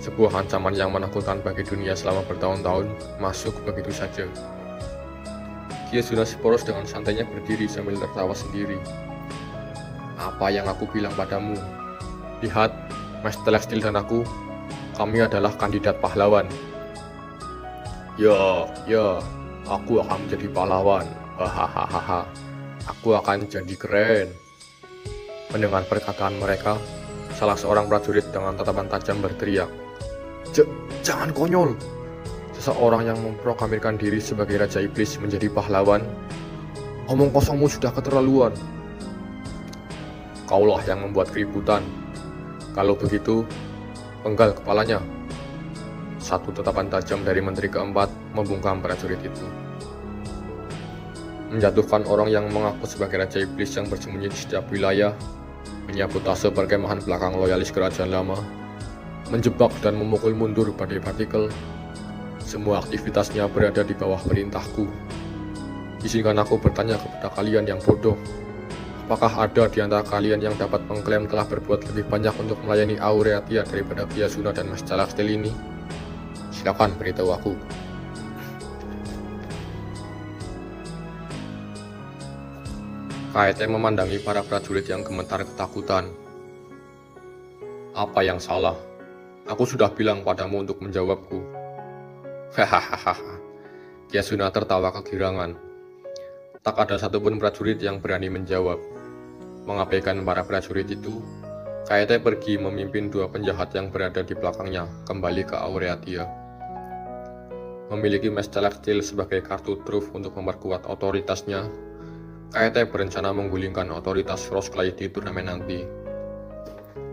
sebuah ancaman yang menakutkan bagi dunia selama bertahun-tahun, masuk begitu saja. Kiasuna Poros dengan santainya berdiri sambil tertawa sendiri. Apa yang aku bilang padamu? Lihat, Mestelextil dan aku, kami adalah kandidat pahlawan. Ya, aku akan menjadi pahlawan. Hahaha. Aku akan jadi keren. Mendengar perkataan mereka, salah seorang prajurit dengan tatapan tajam berteriak, Jangan konyol! Seseorang yang memproklamirkan diri sebagai Raja Iblis menjadi pahlawan. Omong kosongmu sudah keterlaluan. Kaulah yang membuat keributan. Kalau begitu, penggal kepalanya. Satu tatapan tajam dari Menteri keempat membungkam prajurit itu. Menjatuhkan orang yang mengaku sebagai Raja Iblis yang bersembunyi di setiap wilayah, menyabotase perkemahan belakang loyalis kerajaan lama, menjebak dan memukul mundur badai partikel. Semua aktivitasnya berada di bawah perintahku. Izinkan aku bertanya kepada kalian yang bodoh, apakah ada di antara kalian yang dapat mengklaim telah berbuat lebih banyak untuk melayani Aureatia daripada Kiasuna dan Mestelextil ini? Silakan beritahu aku. KAET memandangi para prajurit yang gemetar ketakutan. Apa yang salah? Aku sudah bilang padamu untuk menjawabku. Hahaha. Kiasuna tertawa kegirangan. Tak ada satupun prajurit yang berani menjawab. Mengabaikan para prajurit itu, KAET pergi memimpin dua penjahat yang berada di belakangnya kembali ke Aureatia. Memiliki Mestelextil sebagai kartu truf untuk memperkuat otoritasnya, KAET berencana menggulingkan otoritas Frostclay di turnamen nanti.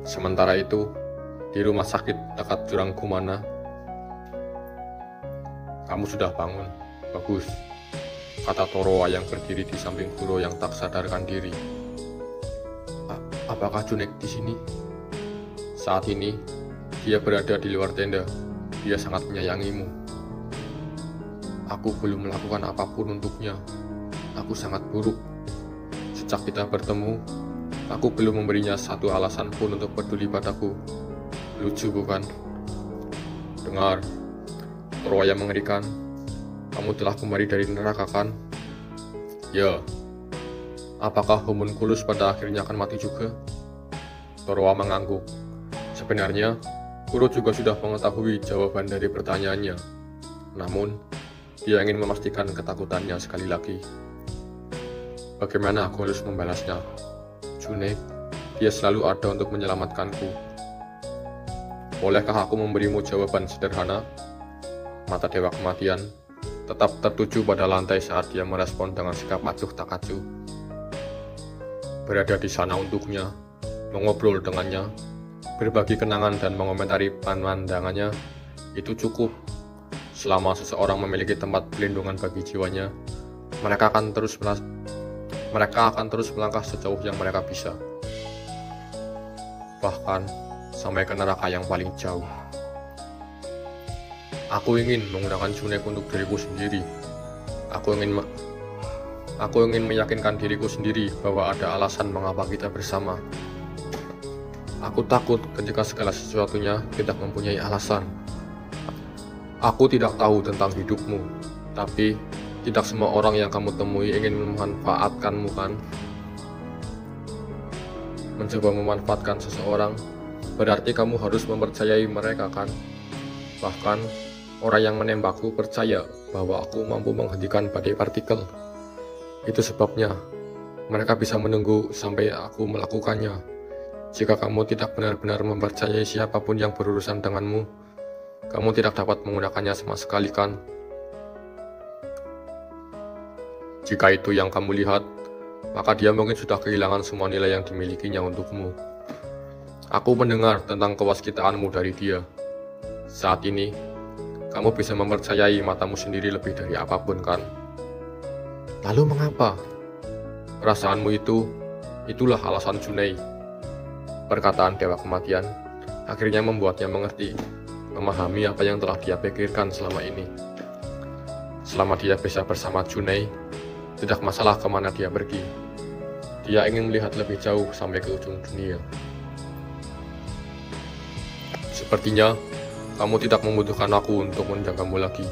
Sementara itu, di rumah sakit dekat jurang Kumana. Kamu sudah bangun. Bagus, kata Toroa yang berdiri di samping Kuro yang tak sadarkan diri. Apakah Junek di sini? Saat ini, dia berada di luar tenda. Dia sangat menyayangimu. Aku belum melakukan apapun untuknya. Aku sangat buruk. Sejak kita bertemu, aku belum memberinya satu alasan pun untuk peduli padaku. Lucu bukan? Dengar, Toroa yang mengerikan. Kamu telah kembali dari neraka kan? Ya. Apakah homunculus pada akhirnya akan mati juga? Toroa mengangguk. Sebenarnya, Kuro juga sudah mengetahui jawaban dari pertanyaannya. Namun, dia ingin memastikan ketakutannya sekali lagi. Bagaimana aku harus membalasnya? Junek, dia selalu ada untuk menyelamatkanku. Bolehkah aku memberimu jawaban sederhana? Mata Dewa Kematian tetap tertuju pada lantai saat dia merespon dengan sikap acuh tak acuh. Berada di sana untuknya, mengobrol dengannya, berbagi kenangan dan mengomentari pemandangannya, itu cukup. Selama seseorang memiliki tempat pelindungan bagi jiwanya, mereka akan terus melangkah sejauh yang mereka bisa. Bahkan sampai ke neraka yang paling jauh. Aku ingin menggunakan Junek untuk diriku sendiri. Aku ingin meyakinkan diriku sendiri bahwa ada alasan mengapa kita bersama. Aku takut ketika segala sesuatunya tidak mempunyai alasan. Aku tidak tahu tentang hidupmu, tapi tidak semua orang yang kamu temui ingin memanfaatkanmu kan? Mencoba memanfaatkan seseorang, berarti kamu harus mempercayai mereka kan? Bahkan, orang yang menembakku percaya bahwa aku mampu menghentikan badai partikel. Itu sebabnya, mereka bisa menunggu sampai aku melakukannya. Jika kamu tidak benar-benar mempercayai siapapun yang berurusan denganmu, kamu tidak dapat menggunakannya sama sekali kan? Jika itu yang kamu lihat, maka dia mungkin sudah kehilangan semua nilai yang dimilikinya untukmu. Aku mendengar tentang kewaskitaanmu dari dia. Saat ini, kamu bisa mempercayai matamu sendiri lebih dari apapun kan? Lalu mengapa? Perasaanmu itulah alasan Junei. Perkataan Dewa Kematian akhirnya membuatnya mengerti, memahami apa yang telah dia pikirkan selama ini. Selama dia bisa bersama Junei, tidak masalah kemana dia pergi. Dia ingin melihat lebih jauh sampai ke ujung dunia. Sepertinya, kamu tidak membutuhkan aku untuk menjagamu lagi.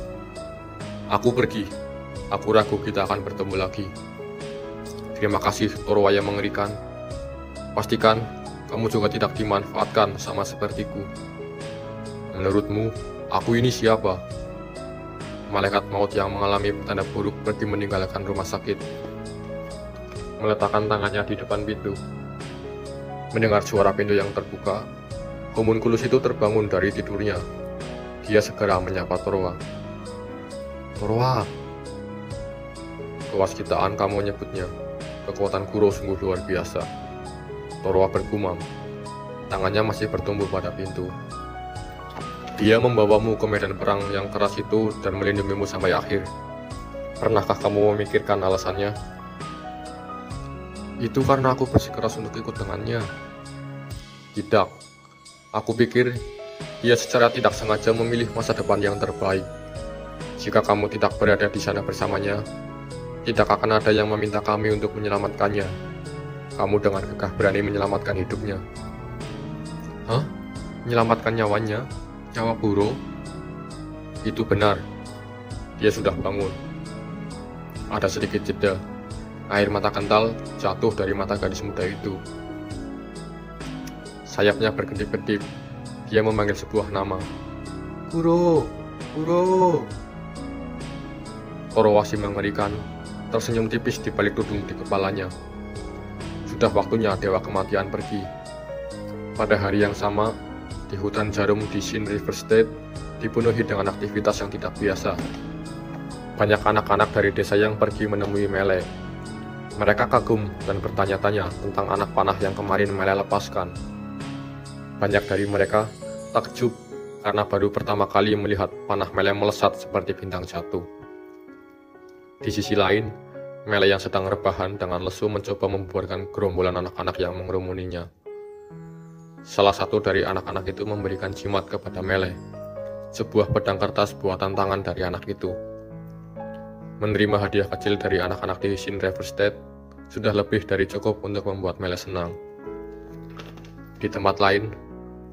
Aku pergi. Aku ragu kita akan bertemu lagi. Terima kasih, Toroa yang mengerikan. Pastikan kamu juga tidak dimanfaatkan sama sepertiku. Menurutmu, aku ini siapa? Malaikat maut yang mengalami petanda buruk pergi meninggalkan rumah sakit. Meletakkan tangannya di depan pintu. Mendengar suara pintu yang terbuka, homunculus itu terbangun dari tidurnya. Dia segera menyapa Toroa. Toroa, kewaskitaan kamu menyebutnya. Kekuatan Kuro sungguh luar biasa. Toroa bergumam. Tangannya masih bertumbuh pada pintu. Dia membawamu ke medan perang yang keras itu dan melindungimu sampai akhir. Pernahkah kamu memikirkan alasannya? Itu karena aku bersikeras untuk ikut dengannya. Tidak. Aku pikir dia secara tidak sengaja memilih masa depan yang terbaik. Jika kamu tidak berada di sana bersamanya, tidak akan ada yang meminta kami untuk menyelamatkannya. Kamu dengan gagah berani menyelamatkan hidupnya. Hah? Menyelamatkan nyawanya? Nyawa Kuro? Itu benar. Dia sudah bangun. Ada sedikit jeda. Air mata kental jatuh dari mata gadis muda itu. Sayapnya berkedip-kedip. Dia memanggil sebuah nama. Kuro! Kuro! Toroa si mengerikan tersenyum tipis di balik tudung di kepalanya. Sudah waktunya Dewa Kematian pergi. Pada hari yang sama, di hutan jarum di Shin River State dipenuhi dengan aktivitas yang tidak biasa. Banyak anak-anak dari desa yang pergi menemui Mele. Mereka kagum dan bertanya-tanya tentang anak panah yang kemarin Mele lepaskan. Banyak dari mereka takjub karena baru pertama kali melihat panah Mele melesat seperti bintang jatuh. Di sisi lain, Mele yang sedang rebahan dengan lesu mencoba membubarkan gerombolan anak-anak yang mengerumuninya. Salah satu dari anak-anak itu memberikan jimat kepada Mele, sebuah pedang kertas buatan tangan dari anak itu. Menerima hadiah kecil dari anak-anak di Shinreverstead sudah lebih dari cukup untuk membuat Mele senang. Di tempat lain,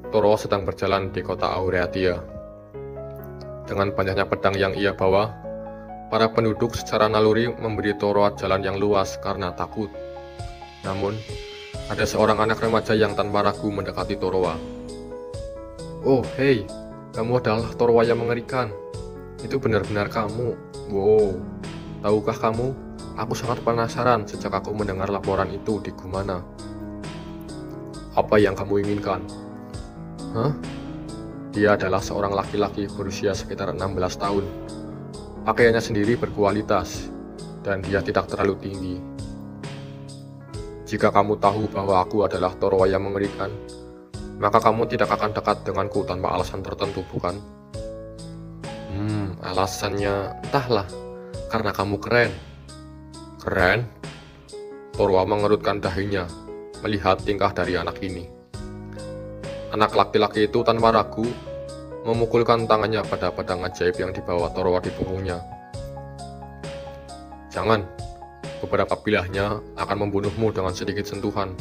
Torowa sedang berjalan di kota Aureatia. Dengan banyaknya pedang yang ia bawa, para penduduk secara naluri memberi Torowa jalan yang luas karena takut. Namun, ada seorang anak remaja yang tanpa ragu mendekati Torowa. "Oh, hei, kamu adalah Torowa yang mengerikan. Itu benar-benar kamu. Wow, tahukah kamu, aku sangat penasaran sejak aku mendengar laporan itu di Gumana." "Apa yang kamu inginkan?" "Hah? Dia adalah seorang laki-laki berusia sekitar 16 tahun. Pakaiannya sendiri berkualitas, dan dia tidak terlalu tinggi. Jika kamu tahu bahwa aku adalah Torowa yang mengerikan, maka kamu tidak akan dekat denganku tanpa alasan tertentu, bukan?" Alasannya entahlah, karena kamu keren." "Keren?" Torowa mengerutkan dahinya, melihat tingkah dari anak ini. Anak laki-laki itu tanpa ragu memukulkan tangannya pada pedang ajaib yang dibawa Torowa di punggungnya. "Jangan, beberapa bilahnya akan membunuhmu dengan sedikit sentuhan."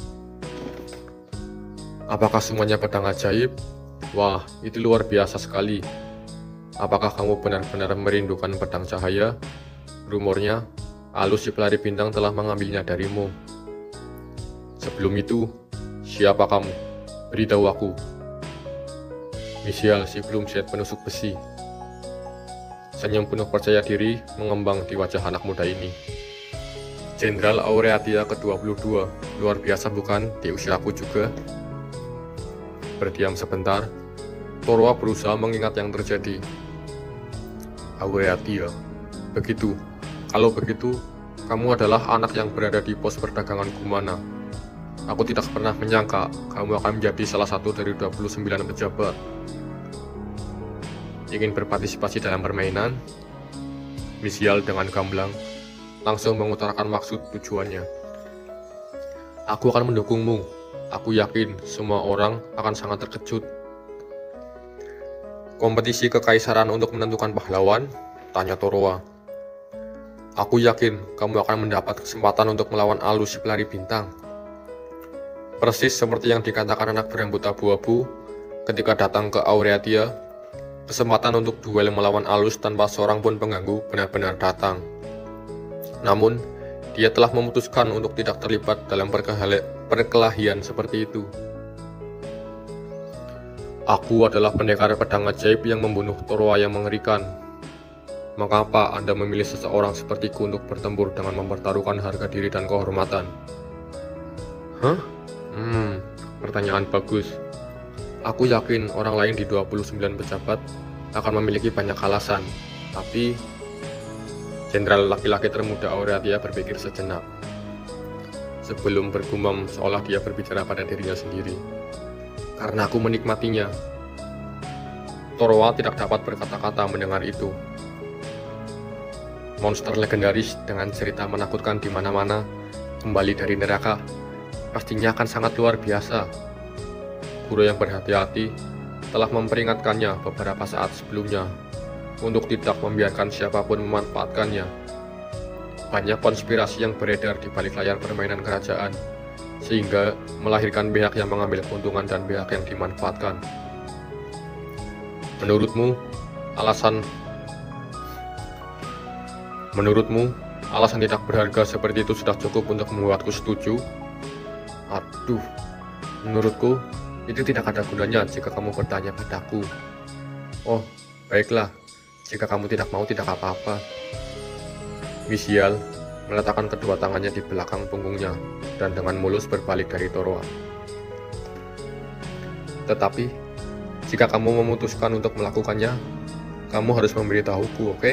"Apakah semuanya pedang ajaib? Wah, itu luar biasa sekali. Apakah kamu benar-benar merindukan pedang cahaya? Rumornya, Alus si pelari bintang telah mengambilnya darimu. Sebelum itu, siapa kamu? Beritahu aku." "Misial si Bloomshed penusuk besi." Senyum penuh percaya diri mengembang di wajah anak muda ini. "Jenderal Aureatia ke-22, luar biasa bukan di usiaku juga?" Berdiam sebentar, Torowa berusaha mengingat yang terjadi. "Aureatia, begitu. Kalau begitu, kamu adalah anak yang berada di pos perdagangan Gumana. Aku tidak pernah menyangka kamu akan menjadi salah satu dari 29 pejabat. Ingin berpartisipasi dalam permainan?" Misial dengan gamblang langsung mengutarakan maksud tujuannya. "Aku akan mendukungmu. Aku yakin semua orang akan sangat terkejut." "Kompetisi kekaisaran untuk menentukan pahlawan?" tanya Torowa. "Aku yakin kamu akan mendapat kesempatan untuk melawan Alus si pelari bintang." Persis seperti yang dikatakan anak berambut abu-abu ketika datang ke Aureatia, kesempatan untuk duel melawan Alus tanpa seorang pun pengganggu benar-benar datang. Namun, dia telah memutuskan untuk tidak terlibat dalam perkelahian seperti itu. "Aku adalah pendekar pedang ajaib yang membunuh Torowa yang mengerikan. Mengapa Anda memilih seseorang sepertiku untuk bertempur dengan mempertaruhkan harga diri dan kehormatan?" "Hah? Pertanyaan bagus. Aku yakin orang lain di 29 pejabat akan memiliki banyak alasan, tapi..." Jenderal laki-laki termuda Aureatia berpikir sejenak, sebelum bergumam seolah dia berbicara pada dirinya sendiri. "Karena aku menikmatinya." Torowa tidak dapat berkata-kata mendengar itu. Monster legendaris dengan cerita menakutkan di mana-mana, kembali dari neraka, pastinya akan sangat luar biasa. Guru yang berhati-hati telah memperingatkannya beberapa saat sebelumnya untuk tidak membiarkan siapapun memanfaatkannya. Banyak konspirasi yang beredar di balik layar permainan kerajaan, sehingga melahirkan pihak yang mengambil keuntungan dan pihak yang dimanfaatkan. Menurutmu, alasan tidak berharga seperti itu sudah cukup untuk membuatku setuju? Aduh, menurutku itu tidak ada gunanya jika kamu bertanya padaku. Oh, baiklah, jika kamu tidak mau tidak apa-apa. Misial meletakkan kedua tangannya di belakang punggungnya dan dengan mulus berbalik dari Torowa. Tetapi, jika kamu memutuskan untuk melakukannya, kamu harus memberitahuku, oke?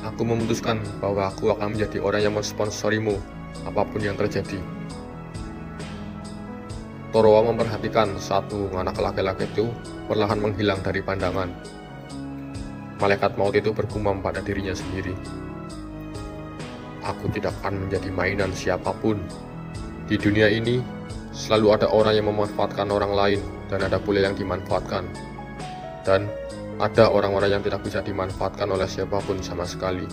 Aku memutuskan bahwa aku akan menjadi orang yang mensponsorimu, apapun yang terjadi. Torowa memperhatikan satu anak laki-laki itu perlahan menghilang dari pandangan. Malaikat maut itu bergumam pada dirinya sendiri. Aku tidak akan menjadi mainan siapapun. Di dunia ini, selalu ada orang yang memanfaatkan orang lain, dan ada pula yang dimanfaatkan. Dan ada orang-orang yang tidak bisa dimanfaatkan oleh siapapun sama sekali.